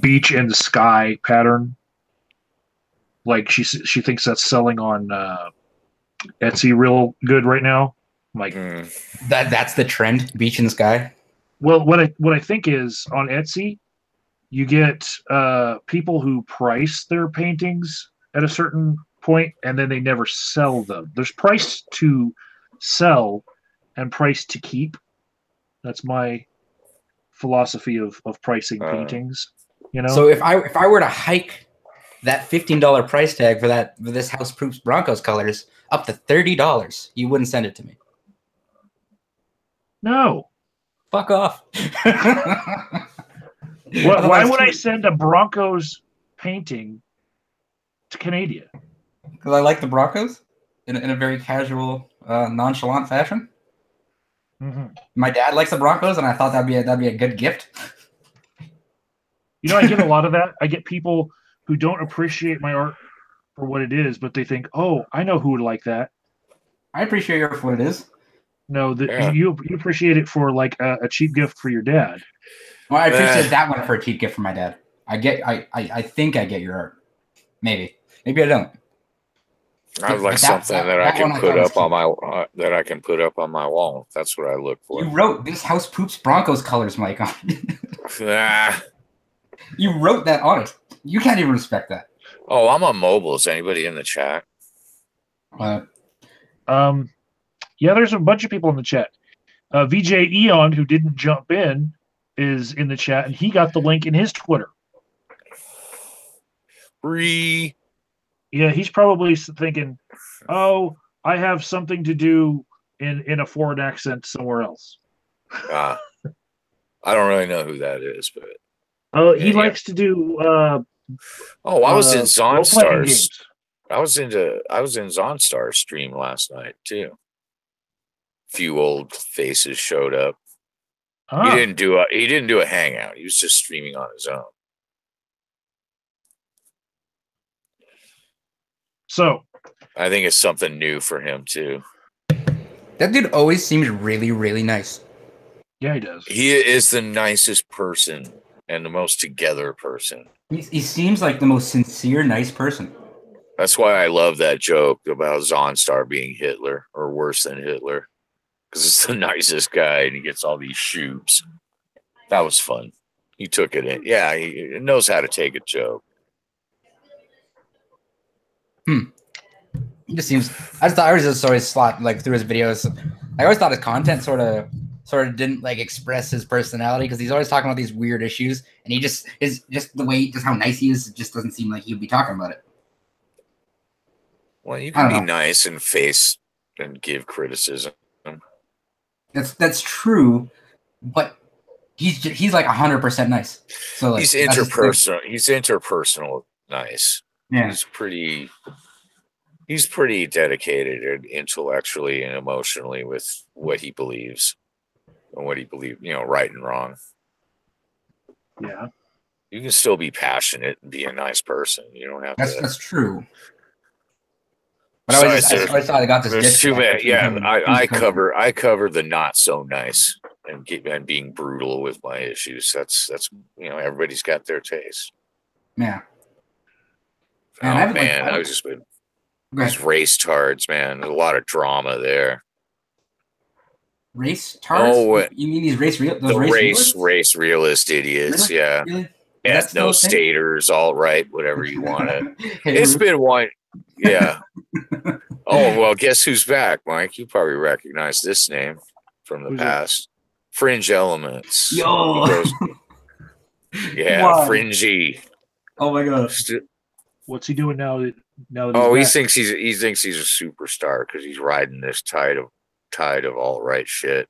beach in the sky pattern. Like she thinks that's selling on Etsy real good right now. I'm like That's the trend, beach in the sky. well, what I think is on Etsy, you get people who price their paintings at a certain point and then they never sell them. There's price to sell and price to keep. That's my philosophy of pricing paintings. You know. So if I were to hike that $15 price tag for this House Proops Broncos colors up to $30, you wouldn't send it to me. No. Fuck off. Why would I send a Broncos painting to Canada? Because I like the Broncos in a very casual, nonchalant fashion. Mm-hmm. My dad likes the Broncos, and I thought that'd be a good gift. You know, I get a lot of that. I get people who don't appreciate my art for what it is, but they think, "Oh, I know who would like that." I appreciate your for what it is. No, you appreciate it for like a cheap gift for your dad. Well, I appreciate that one for a cheap gift for my dad. I think I get your art. Maybe I don't. I'd like something that I can put up on my wall. That's what I look for. You wrote this House Poops Broncos colors, Mike. On Ah. You wrote that on it. You can't even respect that. Oh, I'm on mobile. Is anybody in the chat? Yeah, there's a bunch of people in the chat. VJ Eon, who didn't jump in, is in the chat, and he got the link in his Twitter. Free. Yeah, he's probably thinking, "Oh, I have something to do in a foreign accent somewhere else." I don't really know who that is, but he likes to do. I was in role-playing Zonstar's. games. I was in Zonstar's stream last night too. Few old faces showed up. Ah, He didn't do a hangout. He was just streaming on his own. so I think it's something new for him too. That dude always seems really, really nice. yeah, he does. He is the nicest person and the most together person. He seems like the most sincere, nice person. That's why I love that joke about Zonstar being Hitler or worse than Hitler. Because it's the nicest guy and he gets all these shoots. That was fun. He took it in. Yeah, he knows how to take a joke. He just seems. I was just always slot like through his videos. I always thought his content sort of didn't like express his personality because he's always talking about these weird issues, and he just is just the way how nice he is. It just doesn't seem like he would be talking about it. Well, you can be nice and face and give criticism. That's true, but he's like 100% nice. So like, He's interpersonal. He's interpersonal nice. Yeah. He's pretty dedicated and intellectually and emotionally with what he believes and what he believes, right and wrong. Yeah. You can still be passionate and be a nice person. You don't have to. That's true. But I always thought I got this. There's too many. Yeah, I cover the not so nice and being brutal with my issues. That's everybody's got their taste. Yeah. Man, I was just with these race tards, man. There's a lot of drama there. Race tards? Oh, you mean these race realist idiots? Really? Yeah. Really? Ethno-staters, alt-right, whatever you want to. It's been one. Yeah. Oh, well, guess who's back, Mike? You probably recognize this name from the past. Fringe Elements. Yo. Yeah, wow. Fringy. Oh my gosh. What's he doing now? He thinks he's a superstar because he's riding this tide of alt-right shit.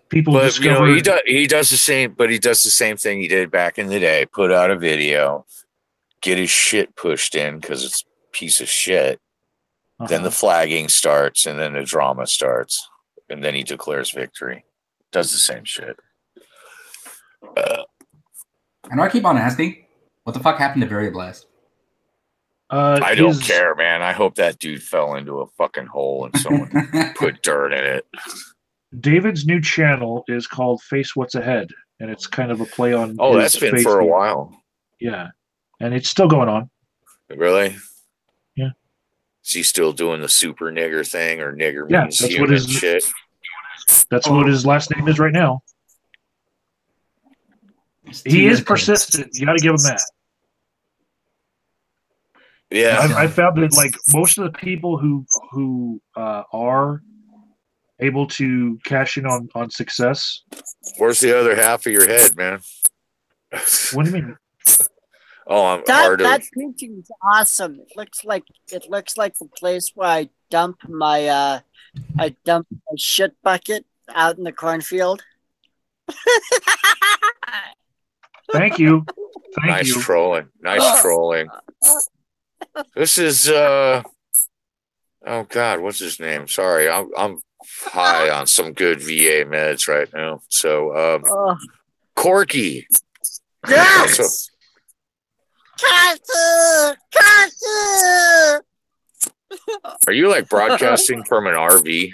But he does the same thing he did back in the day. Put out a video, get his shit pushed in because it's a piece of shit. Then the flagging starts, and then the drama starts, and then he declares victory. Does the same shit. I know I keep on asking, what the fuck happened to Very Blast? I don't his- care, man. I hope that dude fell into a fucking hole and someone put dirt in it. David's new channel is called Face What's Ahead, and it's kind of a play on. Oh, his that's been face for a view. while. Yeah, and it's still going on. Really? Yeah. Is he still doing the super nigger thing or nigger Yeah, means that's human what his- shit? That's what his last name is right now. He is persistent. You got to give him that. Yeah. I found that like most of the people who are able to cash in on success. Where's the other half of your head, man? What do you mean? Oh, I'm That hard that to. painting is awesome. It looks like the place where I dump my shit bucket out in the cornfield. Thank you. Thank Nice you. trolling. Nice trolling. This is oh God, what's his name? Sorry, I'm high on some good VA meds right now. So Oh, Corky. yes! Cartoon! Cartoon! Are you like broadcasting from an RV?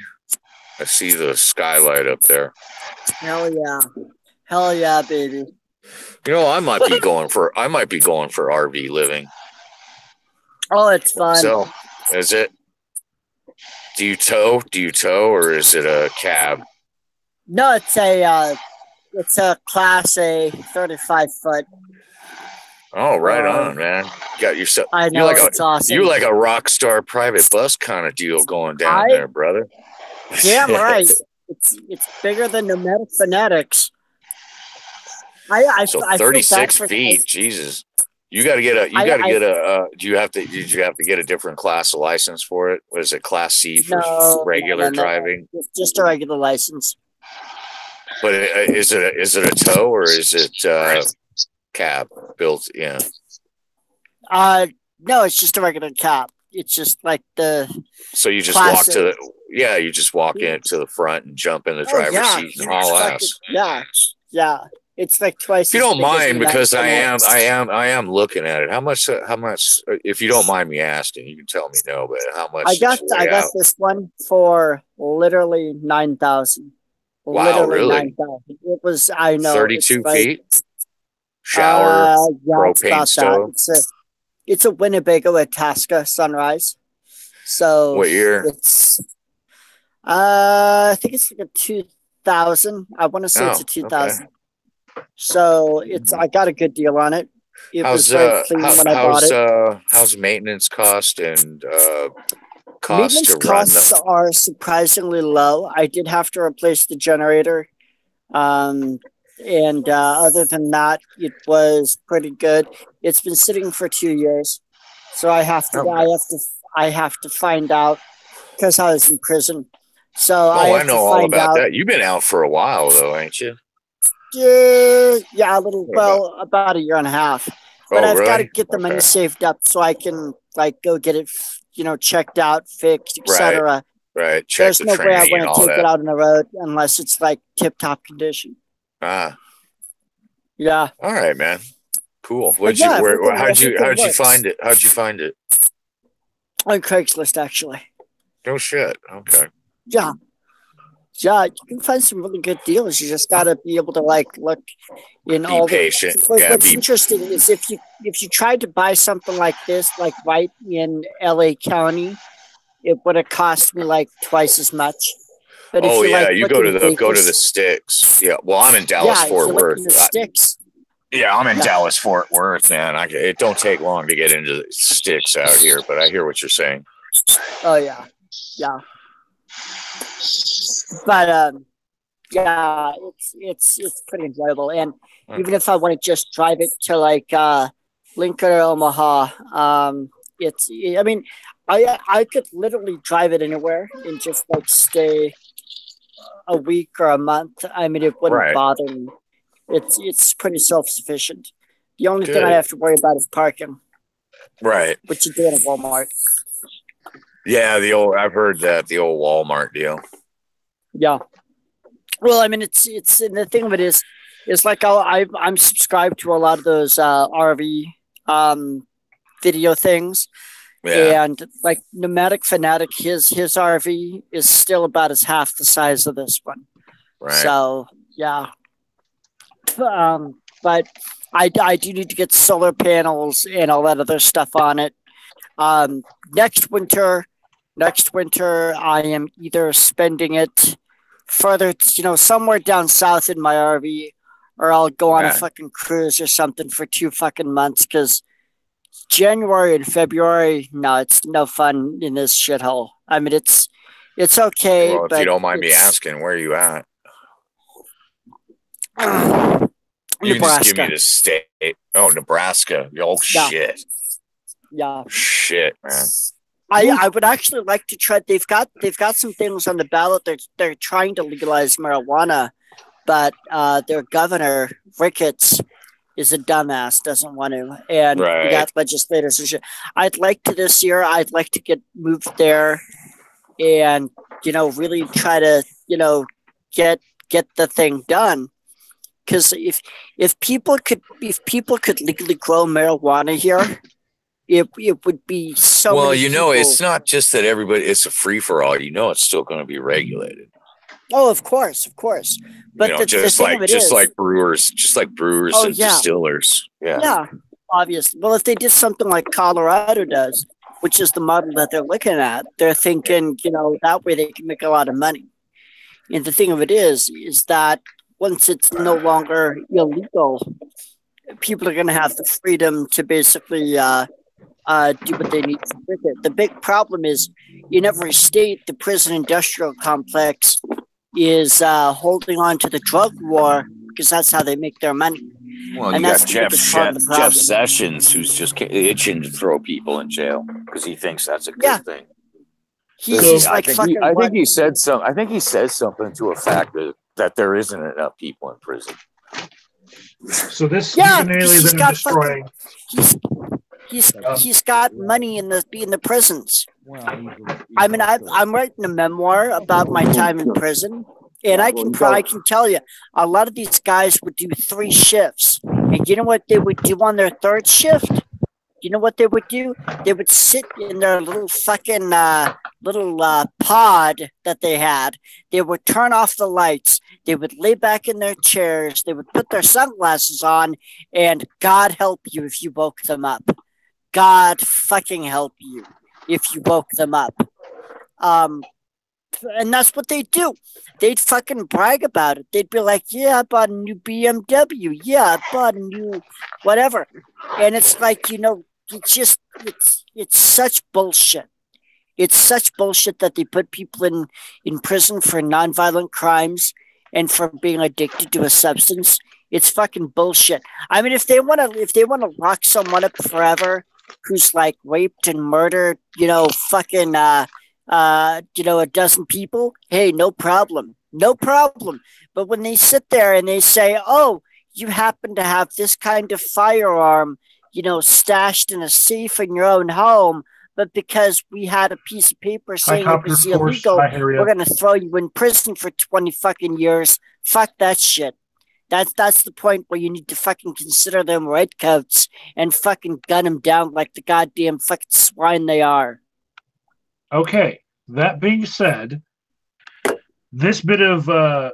I see the skylight up there. Hell yeah. Hell yeah, baby. You know, I might be going for RV living. Oh, it's fun. So, is it? Do you tow? Or is it a cab? No, it's a Class A 35-foot. Oh, right on, man. Got yourself. I know, it's awesome. You like a rock star private bus kind of deal going down I- there, brother. Damn right. It's bigger than Nomadic Fanatics. I So feel bad 36 for feet, guys. Jesus. You got to get a. Did you have to get a different class of license for it? Was it Class C for No, regular no. driving? It's just a regular license. But is it a tow or is it cab built? Yeah. No, it's just a regular cab. It's just like the. So you just Class walk to the. Yeah, you just walk in to the front and jump in the driver's seat and haul ass. Yeah. It's like twice. If you as don't big as mind, the because Max I am looking at it. How much? If you don't mind me asking, you can tell me no. But how much? I got does it weigh out? this one for literally 9,000. Wow, really? 9,000. It was. I know. 32 it's like, feet. Shower, yeah, it's propane about stove. that. It's a Winnebago Itasca Sunrise. So What year? It's. I think it's like a 2000. I want to say it's a Oh, 2000. So I got a good deal on it. It was very clean when I bought it. How's maintenance cost and cost Maintenance to run costs are surprisingly low. I did have to replace the generator. And other than that, it was pretty good. It's been sitting for 2 years. So I have to find out because I was in prison. So I know all about that. You've been out for a while though, ain't you? Yeah, about a year and a half. But I've got to get the money saved up so I can go get it, checked out, fixed, etc. Right. Check There's the no way I training and want to all take that. it out on the road unless it's like tip-top condition. Ah, Yeah. all right, man. Cool. But yeah, How'd you works. find it? How'd you find it? On Craigslist, actually. No shit. Okay. Yeah. Yeah, you can find some really good deals. You just got to be able to look in all Be patient. What's interesting is if you tried to buy something like this, like right in LA County, it would have cost me like twice as much. But if you go to looking the Sticks. Yeah. Well, I'm in Dallas Fort Worth. The Sticks. Yeah, I'm in Yeah. Dallas Fort Worth, man. It don't take long to get into the Sticks out here, but I hear what you're saying. Oh yeah, yeah. But yeah, it's pretty enjoyable. And even if I want to just drive it to Lincoln or Omaha, I could literally drive it anywhere and just stay a week or a month. I mean, it wouldn't Right. bother me. It's pretty self-sufficient. The only thing I Good. have to worry about is parking, Right. which you do at a Walmart. Yeah, I've heard that, the old Walmart deal. Yeah. Well, I mean, it's and the thing of it is like I'm subscribed to a lot of those RV video things. Yeah. And like Nomadic Fanatic, his RV is still about as half the size of this one. Right. So yeah. But I do need to get solar panels and all that other stuff on it. Next winter, I am either spending it further, somewhere down south in my RV, or I'll go on a fucking cruise or something for 2 fucking months, because January and February, no, it's no fun in this shithole. I mean, it's okay. Well, if but you don't mind me asking, where are you at? You can just give me the state. Oh, Nebraska. Oh, Yeah. shit. Yeah. Shit, man. I would actually like to try. They've got some things on the ballot. They're trying to legalize marijuana, but their governor Ricketts is a dumbass, doesn't want to, and we got legislators and shit. I'd like to this year. I'd like to get moved there, and really try to get the thing done. Because if people could legally grow marijuana here, it would be so. Well, many people. It's not just that everybody. It's a free for all. It's still going to be regulated. Oh, of course. But just like brewers and distillers. Yeah, obviously. Well, if they did something like Colorado does, which is the model that they're looking at, they're thinking, that way they can make a lot of money. And the thing of it is that once it's no longer illegal, people are going to have the freedom to basically do what they need to with it. The big problem is in every state, the prison industrial complex is holding on to the drug war because that's how they make their money. Well, and you that's got Jeff Sessions, who's just itching to throw people in jail because he thinks that's a good thing. He's I think he said something to a fact that there isn't enough people in prison. So this paraphernalia that I'm destroying. He's got money in the prisons. I mean, I'm writing a memoir about my time in prison, and I can tell you a lot of these guys would do 3 shifts, and you know what they would do on their 3rd shift? You know what they would do? They would sit in their little fucking pod that they had. They would turn off the lights. They would lay back in their chairs. They would put their sunglasses on, and God help you if you woke them up. God fucking help you if you woke them up. And that's what they do. They'd fucking brag about it. They'd be like, yeah, I bought a new BMW. Yeah, I bought a new whatever. And it's like, it's such bullshit. It's such bullshit that they put people in prison for nonviolent crimes and for being addicted to a substance. It's fucking bullshit. I mean, if they want to lock someone up forever who's like raped and murdered, fucking a dozen people, hey, no problem. But when they sit there and they say, oh, you happen to have this kind of firearm, stashed in a safe in your own home, but because we had a piece of paper saying it was illegal, we're going to throw you in prison for 20 fucking years. Fuck that shit. That's the point where you need to fucking consider them redcoats and fucking gun them down like the goddamn fucking swine they are. Okay, that being said, this bit of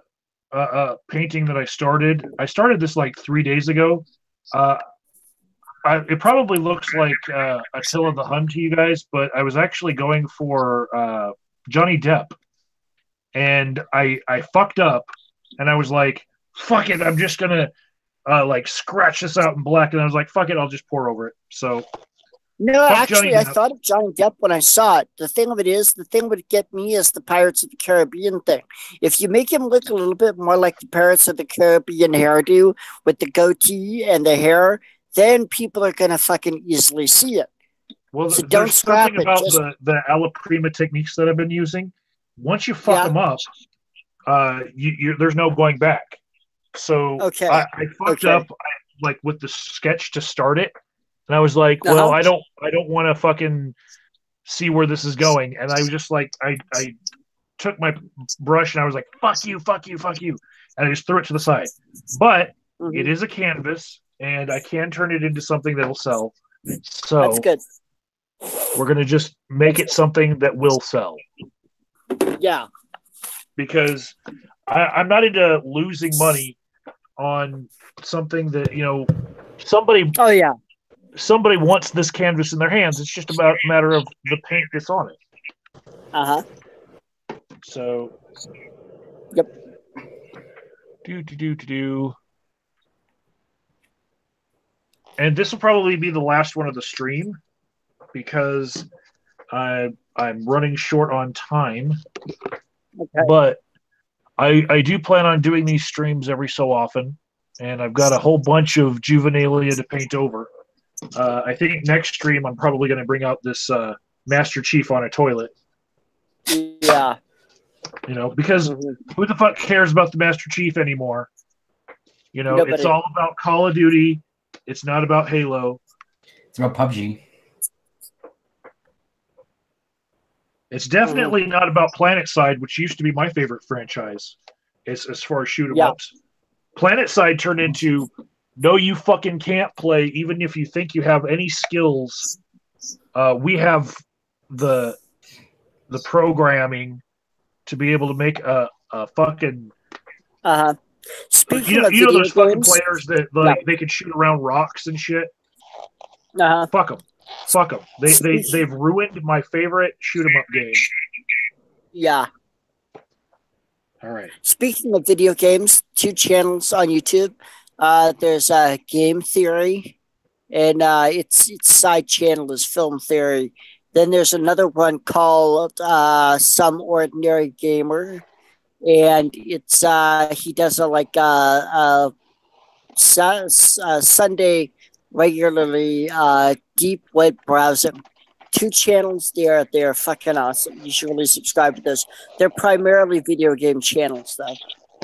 painting that I started this like 3 days ago. It probably looks like Attila the Hun to you guys, but I was actually going for Johnny Depp, and I fucked up, and I was like, fuck it, I'm just gonna scratch this out in black, and I was like, fuck it, I'll just pour over it. So no, actually, I thought of Johnny Depp when I saw it. The thing would get me is the Pirates of the Caribbean thing. If you make him look a little bit more like the Pirates of the Caribbean hairdo with the goatee and the hair, then people are gonna fucking easily see it. Well, so don't scrap it. About the Alla Prima techniques that I've been using. Once you fuck them up, there's no going back. So I fucked up with the sketch to start it, and I was like, well, I don't want to fucking see where this is going, and I was just like, I took my brush and I was like, fuck you, and I just threw it to the side. But it is a canvas, and I can turn it into something that'll sell. So That's good. we're going to just make it something that will sell. Yeah. Because I'm not into losing money on something that, somebody Oh yeah. wants this canvas in their hands. It's just about a matter of the paint that's on it. Uh huh. So. Yep. Do. And this will probably be the last one of the stream because I'm running short on time. Okay. But I do plan on doing these streams every so often, and I've got a whole bunch of Juvenilia to paint over. I think next stream I'm probably going to bring out this Master Chief on a toilet. Yeah. Because who the fuck cares about the Master Chief anymore? Nobody. It's all about Call of Duty. It's not about Halo. It's about PUBG. It's definitely not about PlanetSide, which used to be my favorite franchise as far as shoot 'em ups. PlanetSide turned into, no, you fucking can't play, even if you think you have any skills. We have the programming to be able to make a fucking. Speaking of video those fucking games, players that they can shoot around rocks and shit. Fuck them. Fuck them. They've ruined my favorite shoot 'em up game. Yeah. All right. Speaking of video games, 2 channels on YouTube. There's Game Theory, and its side channel is Film Theory. Then there's another one called Some Ordinary Gamer, and it's he does a Sunday regularly deep web browsing. 2 channels there. They're fucking awesome. You should really subscribe to those. They're primarily video game channels, though.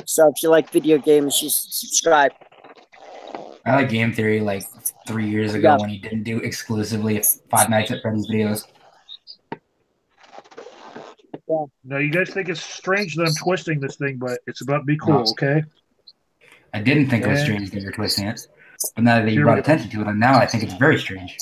So if you like video games, you should subscribe. I like Game Theory like 3 years ago when he didn't do exclusively Five Nights at Freddy's videos. Yeah. Now, you guys think it's strange that I'm twisting this thing, but it's about to be cool, okay? I didn't think it was strange that you're twisting it, but now that you brought attention to it, and now I think it's very strange.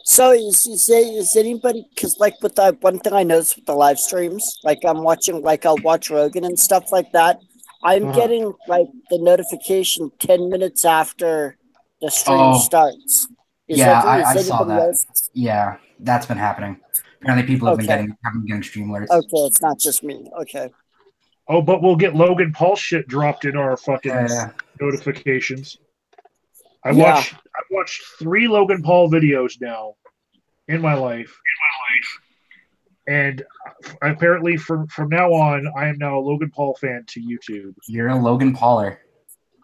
So is anybody, because with the one thing I noticed with the live streams, I'm watching, I'll watch Rogan and stuff like that. I'm getting the notification 10 minutes after the stream starts. I saw that. Else? Yeah, that's been happening. Apparently people have been getting stream alerts. Okay, it's not just me. Okay. Oh, but we'll get Logan Paul shit dropped in our fucking notifications. I watched 3 Logan Paul videos now in my life. And apparently from now on, I am now a Logan Paul fan to YouTube. You're a Logan Pauler.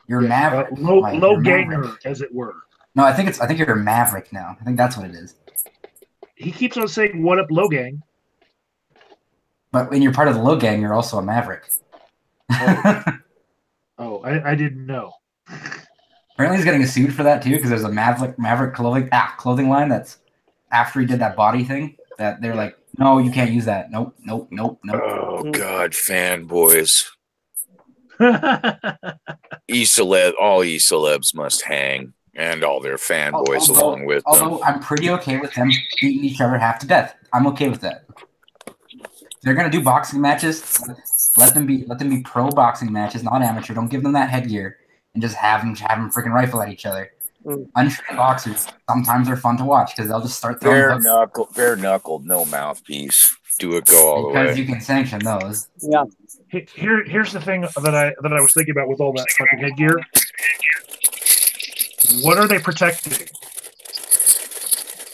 You're a Maverick. Low ganger, as it were. No, I think you're a Maverick now. I think that's what it is. He keeps on saying, "What up, Low Gang?" But when you're part of the Low Gang, you're also a Maverick. I didn't know. Apparently, he's getting a suit for that too, because there's a Maverick clothing line that's after he did that body thing that they're like, no, you can't use that. Nope. Oh God, fanboys. All E-celebs must hang, and all their fanboys along with them. Although I'm pretty okay with them beating each other half to death. I'm okay with that. They're gonna do boxing matches. Let them be pro boxing matches, not amateur. Don't give them that headgear and just have them freaking rifle at each other. Untrained boxers, sometimes they're fun to watch because they'll just start throwing bare knuckled, no mouthpiece. Do it go all the way. Because you can sanction those. Yeah. Here's the thing that I was thinking about with all that fucking headgear. What are they protecting?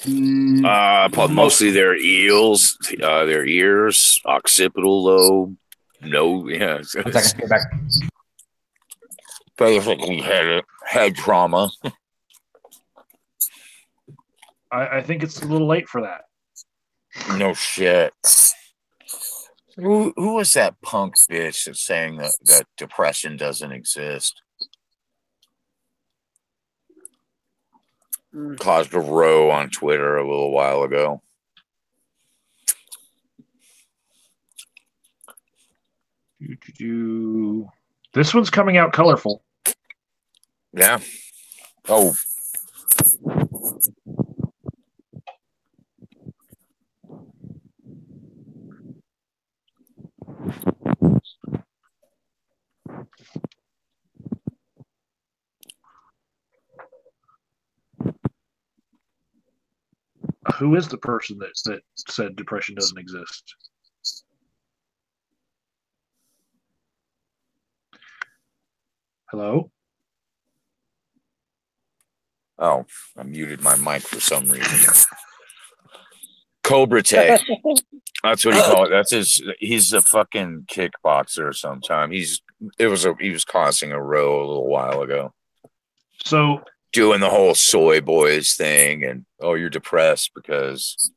Mostly their eels, their ears, occipital lobe. No, yeah. Get back. Basically head trauma. I think it's a little late for that. No shit. Who was that punk bitch that's saying that depression doesn't exist? Caused a row on Twitter a little while ago. This one's coming out colorful. Yeah. Oh. Who is the person that said depression doesn't exist? Hello? Oh, I muted my mic for some reason. Cobra Tech. That's what he called it. That's his. He's a fucking kickboxer. Sometime he was causing a row a little while ago, So doing the whole soy boys thing, and oh, you're depressed because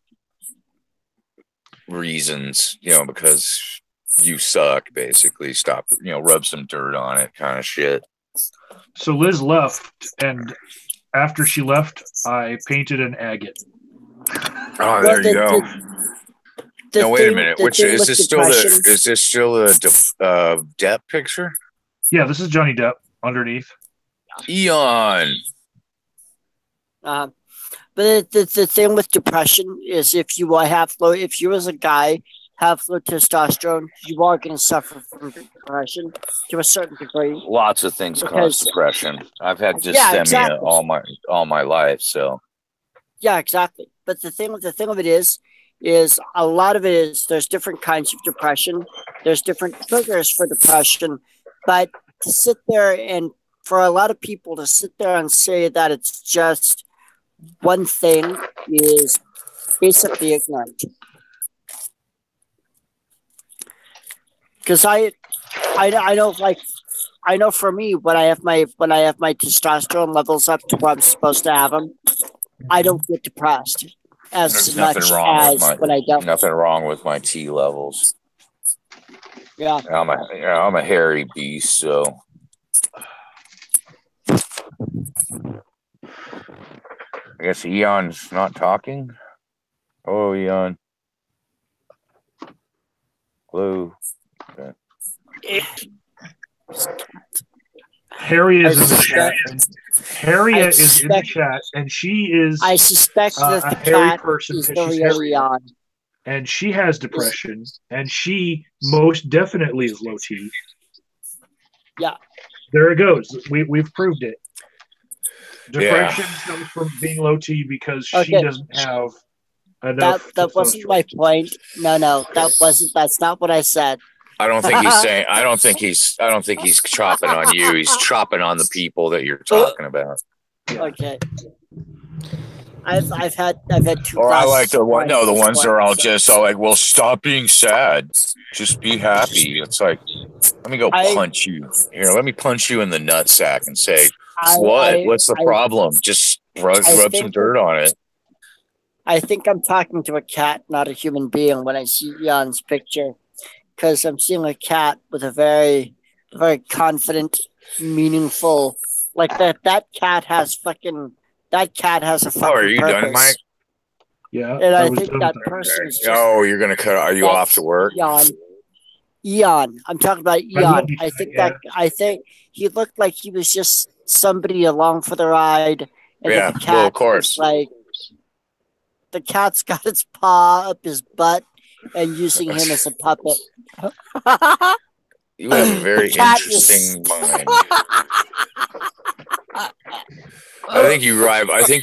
reasons, because you suck. Basically, stop. Rub some dirt on it, kind of shit. so Liz left, and after she left, I painted an agate. Oh, there you go. No, wait a minute. The Which thing is with this still depression- the? Is this still the Depp picture? Yeah, this is Johnny Depp underneath. Eon. But the thing with depression is if you as a guy have low testosterone, you are going to suffer from depression to a certain degree. Lots of things cause Because- depression. I've had dysthemia Yeah, exactly. all my life. So Yeah, exactly. But the thing of it is a lot of it is there's different kinds of depression. There's different triggers for depression. But to sit there and for a lot of people to sit there and say that it's just one thing is basically ignorant. Because I know for me when I have my testosterone levels up to where I'm supposed to have them, I don't get depressed as there's much nothing wrong with as when I don't. nothing wrong with my T levels. Yeah. I'm a hairy beast. So I guess Eon's not talking. Oh, Eon. Hello. Harriet is I in the chat. suspect- And Harriet is in the suspect- chat, and she is I suspect that a the hairy cat person is the because she's real hairy, Eon. and she has depression, and she most definitely is low T. Yeah. There it goes. We've proved it. Depression comes from being low T because she Okay. doesn't have enough. That wasn't my testosterone. point. No, that's not what I said. I don't think he's saying. I don't think he's chopping on you. He's chopping on the people that you're talking about. Okay. I've had two. Or I glasses like the of one. wine No, the this ones that are morning, all so- just all like, "Well, stop being sad. Just be happy." It's like, let me go punch you here. Let me punch you in the nutsack and say, What's the problem? Just rub some think dirt on it. I think I'm talking to a cat, not a human being, when I see Jan's picture, because I'm seeing a cat with a very, very confident, meaningful. Like that cat has fucking. That cat has a fucking. Oh, are you purpose. done, Mike? Yeah. And I was think done that with that. person is just Oh, you're gonna cut. Are you That's- off to work? Eon. I'm talking about I love Eon. you, I think he looked like he was just somebody along for the ride. And Yeah, the cat well, of course. was like the cat's got its paw up his butt and using him as a puppet. You have a very The cat is- interesting mind. I think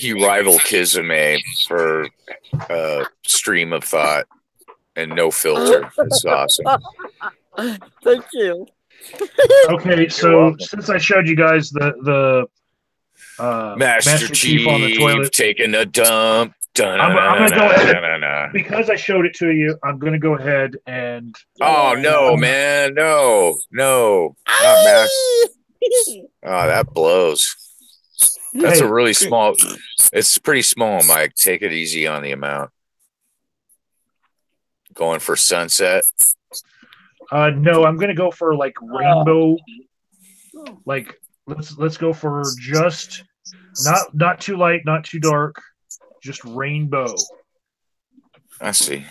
you rival Kizame for stream of thought and no filter. It's awesome. Thank you. Okay, so welcome. since I showed you guys the Master Chief on the toilet, taking a dump. I'm gonna go ahead. because I showed it to you, I'm going to go ahead and Oh no, man, no, not Master. Oh, that blows. That's Hey. a really small. It's pretty small, Mike. Take it easy on the amount. Going for sunset. no, I'm going to go for like rainbow. Like let's go for just not too light, not too dark, just rainbow. I see.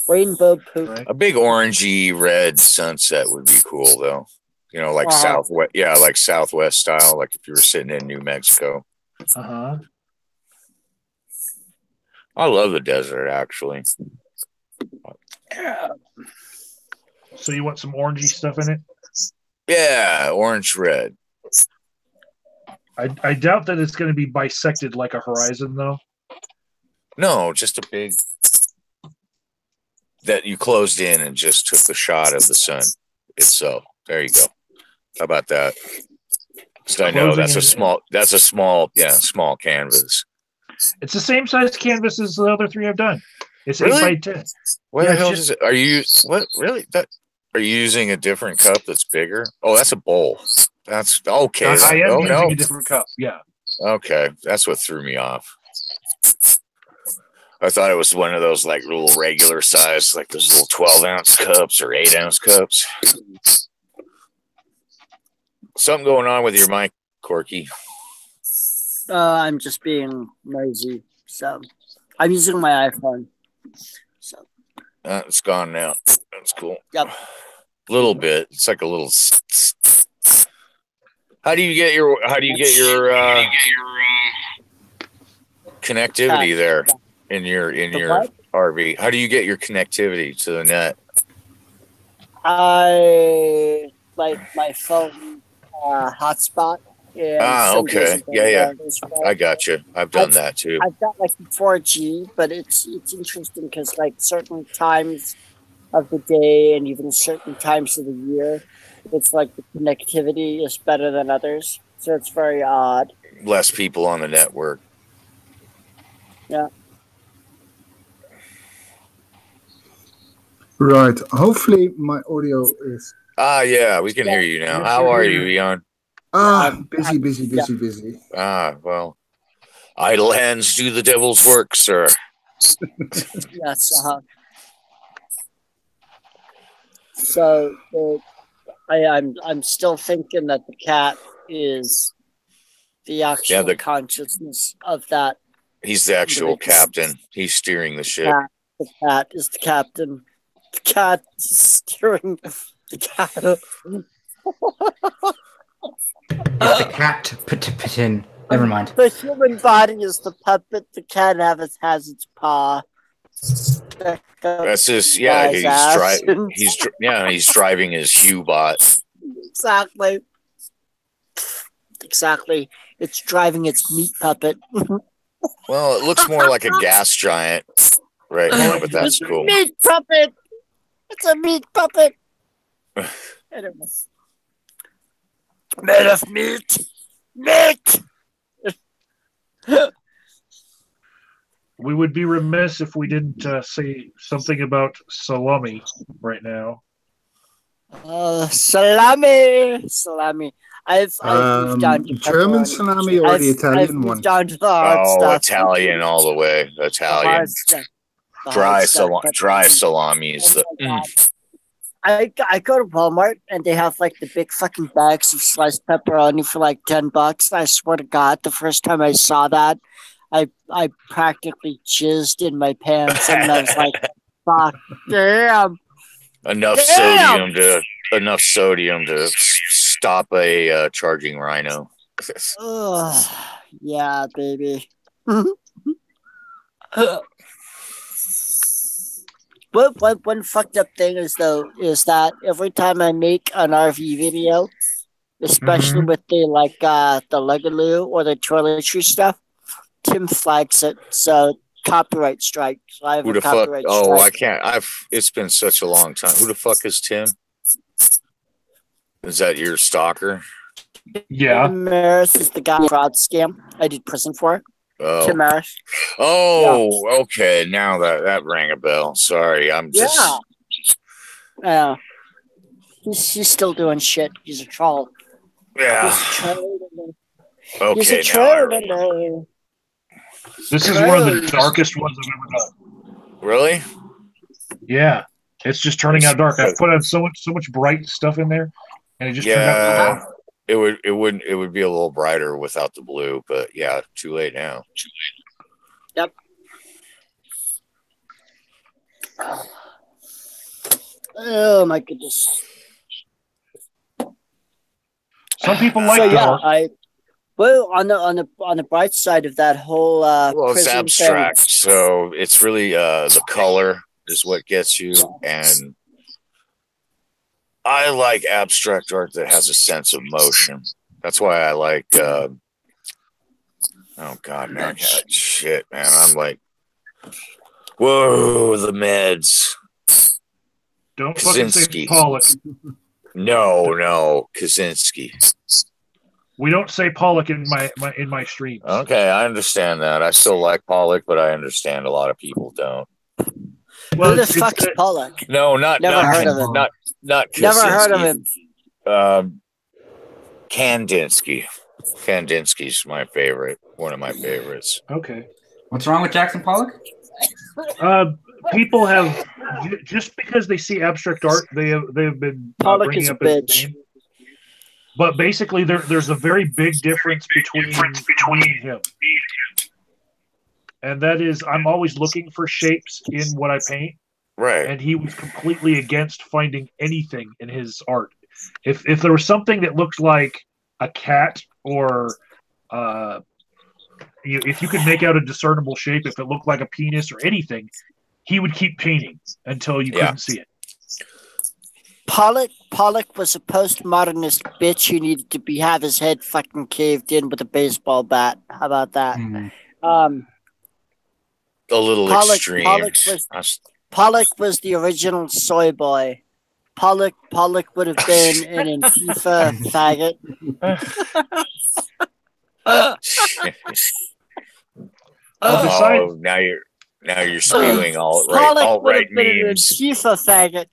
Rainbow poop. Right? A big orangey red sunset would be cool, though. You know, like Southwest. Yeah, like Southwest style. Like if you were sitting in New Mexico. Uh-huh. I love the desert, actually. So you want some orangey stuff in it? Yeah, orange red. I doubt that it's going to be bisected like a horizon, though. No, just a big that you closed in and just took the shot of the sun itself. There you go. How about that? Because I know that's a small canvas. It's the same size canvas as the other three I've done. It's Really? 8 by 10. What Yeah, the hell it's is it? Are you what really that? Are you using a different cup that's bigger? Oh, that's a bowl. That's okay. I am Oh using no. a different cup. Yeah. Okay, that's what threw me off. I thought it was one of those like little regular size, like those little 12-ounce cups or 8-ounce cups. Something going on with your mic, Corky. I'm just being noisy. So I'm using my iPhone. So It's gone now. That's cool. Yep. A little bit. It's like a little. How do you get your connectivity there in your what? RV? How do you get your connectivity to the net? I like my phone hotspot. And okay. Yeah. I got you. I've done that too. I've got like 4G, but it's interesting because like certain times of the day and even certain times of the year, it's like the connectivity is better than others. So it's very odd. Less people on the network. Yeah. Right. Hopefully my audio is. Yeah, we can hear you now. Yes, How sir. are you, Ian? Busy. Well, idle hands do the devil's work, sir. Yes. So I'm still thinking that the cat is the actual consciousness of that. He's the actual captain. He's steering the ship. The cat is the captain. The cat is steering the cat. It's the cat pin. Never mind. The human body is the puppet. The cat has its paw. That's just he's driving. He's driving his Hubot. Exactly. It's driving its meat puppet. Well, it looks more like a gas giant right now, but that's cool. Meat puppet. It's a meat puppet. Made of meat. Meat. We would be remiss if we didn't say something about salami right now. Salami. I've moved down to German salami or the Italian one? Down to the hard stuff. Italian all the way. Italian. Dry salami is the. I go to Walmart and they have like the big fucking bags of sliced pepperoni for like $10. I swear to God, the first time I saw that, I practically jizzed in my pants and I was like, "Fuck, damn!" Enough sodium to stop a charging rhino. Yeah, baby. But one fucked up thing is that every time I make an RV video, especially with the the Lugaloo or the toiletry stuff, Tim flags it, so copyright strike. So I have Who the fuck? Oh, I can't. It's been such a long time. Who the fuck is Tim? Is that your stalker? Yeah. Tim Maris is the guy fraud scam I did prison for. Oh. Tim Maris. Oh, okay. Now that rang a bell. Sorry, I'm just. Yeah. He's still doing shit. He's a troll. Yeah. He's a troll. This is one of the darkest ones I've ever done. Really? Yeah. It's just turning out dark. I put out so much bright stuff in there, and it just turned out dark. It would be a little brighter without the blue, but yeah, too late now. Yep. Oh my goodness. Some people like So yeah, dark. well on the bright side of that whole Well, it's prison abstract, thing, so it's really the color is what gets you, and I like abstract art that has a sense of motion. That's why I like. Oh God, man! Shit, man! I'm like, whoa, the meds. Don't fucking say Kaczynski. Pollock. No, Kaczynski. We don't say Pollock in my streams. Okay, I understand that. I still like Pollock, but I understand a lot of people don't. Well, who the it's fuck's Pollock? No, not Never heard of him. Not Kaczynski. Never heard of him. Kandinsky. Kandinsky's my favorite. One of my favorites. Okay. What's wrong with Jackson Pollock? People have just because they see abstract art, they have been Pollock bringing is a up his bitch. name. But basically, there's a very big difference between me and him, and that is I'm always looking for shapes in what I paint, Right. and he was completely against finding anything in his art. If there was something that looked like a cat or if you could make out a discernible shape, if it looked like a penis or anything, he would keep painting until you couldn't see it. Pollock was a postmodernist bitch who needed to have his head fucking caved in with a baseball bat. How about that? A little extreme. Pollock was the original soy boy. Pollock would have been an Antifa faggot. Oh, now you're spewing alt right memes. Antifa faggot.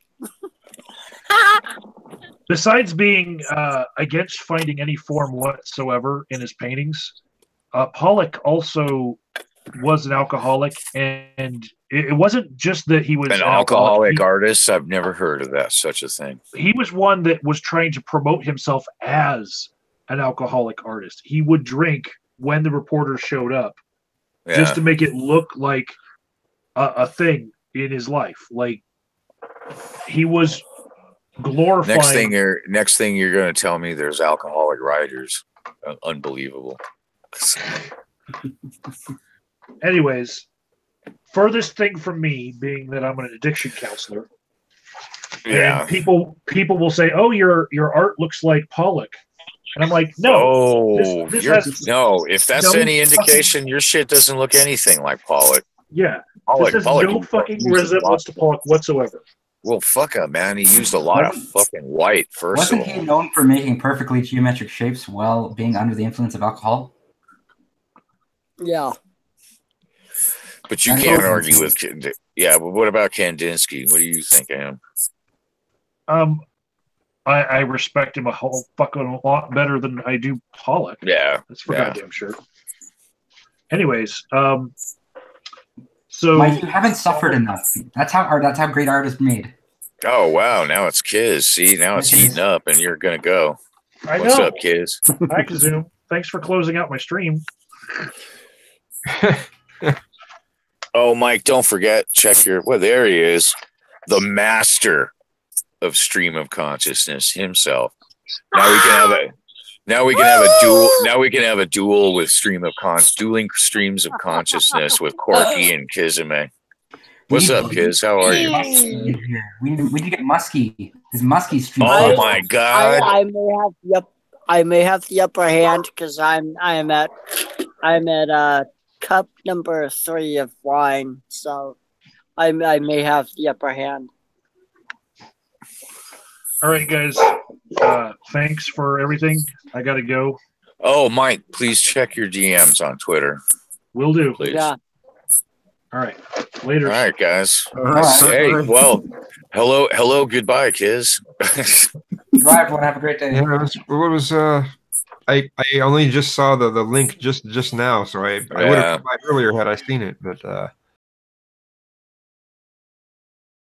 Besides being against finding any form whatsoever in his paintings, Pollock also was an alcoholic, and it wasn't just that he was an alcoholic artist. I've never heard of that, such a thing. He was one that was trying to promote himself as an alcoholic artist. He would drink when the reporters showed up, just to make it look like a thing in his life. Like he was glorifying. Next thing you're going to tell me there's alcoholic writers. Unbelievable. Anyways, furthest thing from me being that I'm an addiction counselor. Yeah. And people will say, "Oh, your art looks like Pollock," and I'm like, "No, if that's any indication, your shit doesn't look anything like Pollock." Yeah, Pollock, this has no fucking resemblance to Pollock whatsoever. Well, fuck up, man. He used a lot of fucking white. Wasn't he known for making perfectly geometric shapes while being under the influence of alcohol? Yeah. But you can't argue with but what about Kandinsky? What do you think of him? I respect him a whole fucking lot better than I do Pollock. Yeah. That's for goddamn sure. Anyways, so Mike, you haven't suffered enough. That's how great art is made. Oh wow, now it's Kiz. See, now it's heating up and you're gonna go. What's up, Kiz? Hi, Kazoom. Thanks for closing out my stream. Oh, Mike, don't forget, check there he is. The master of stream of consciousness himself. Now we can have a duel with dueling streams of consciousness with Corky and Kizime. What's up, Kiz? How are you? We need to get Muskie. His Muskie stream. Oh my god. I may have the upper hand because I'm at cup number 3 of wine, so I may have the upper hand. All right, guys. Thanks for everything. I gotta go. Oh, Mike, please check your DMs on Twitter. Will do. Please. Yeah. All right. Later. All right, guys. All right. Hey, well, hello, goodbye, Kiz. Goodbye, everyone. Have a great day. Yeah, I only just saw the link just now, so I would have replied earlier had I seen it, but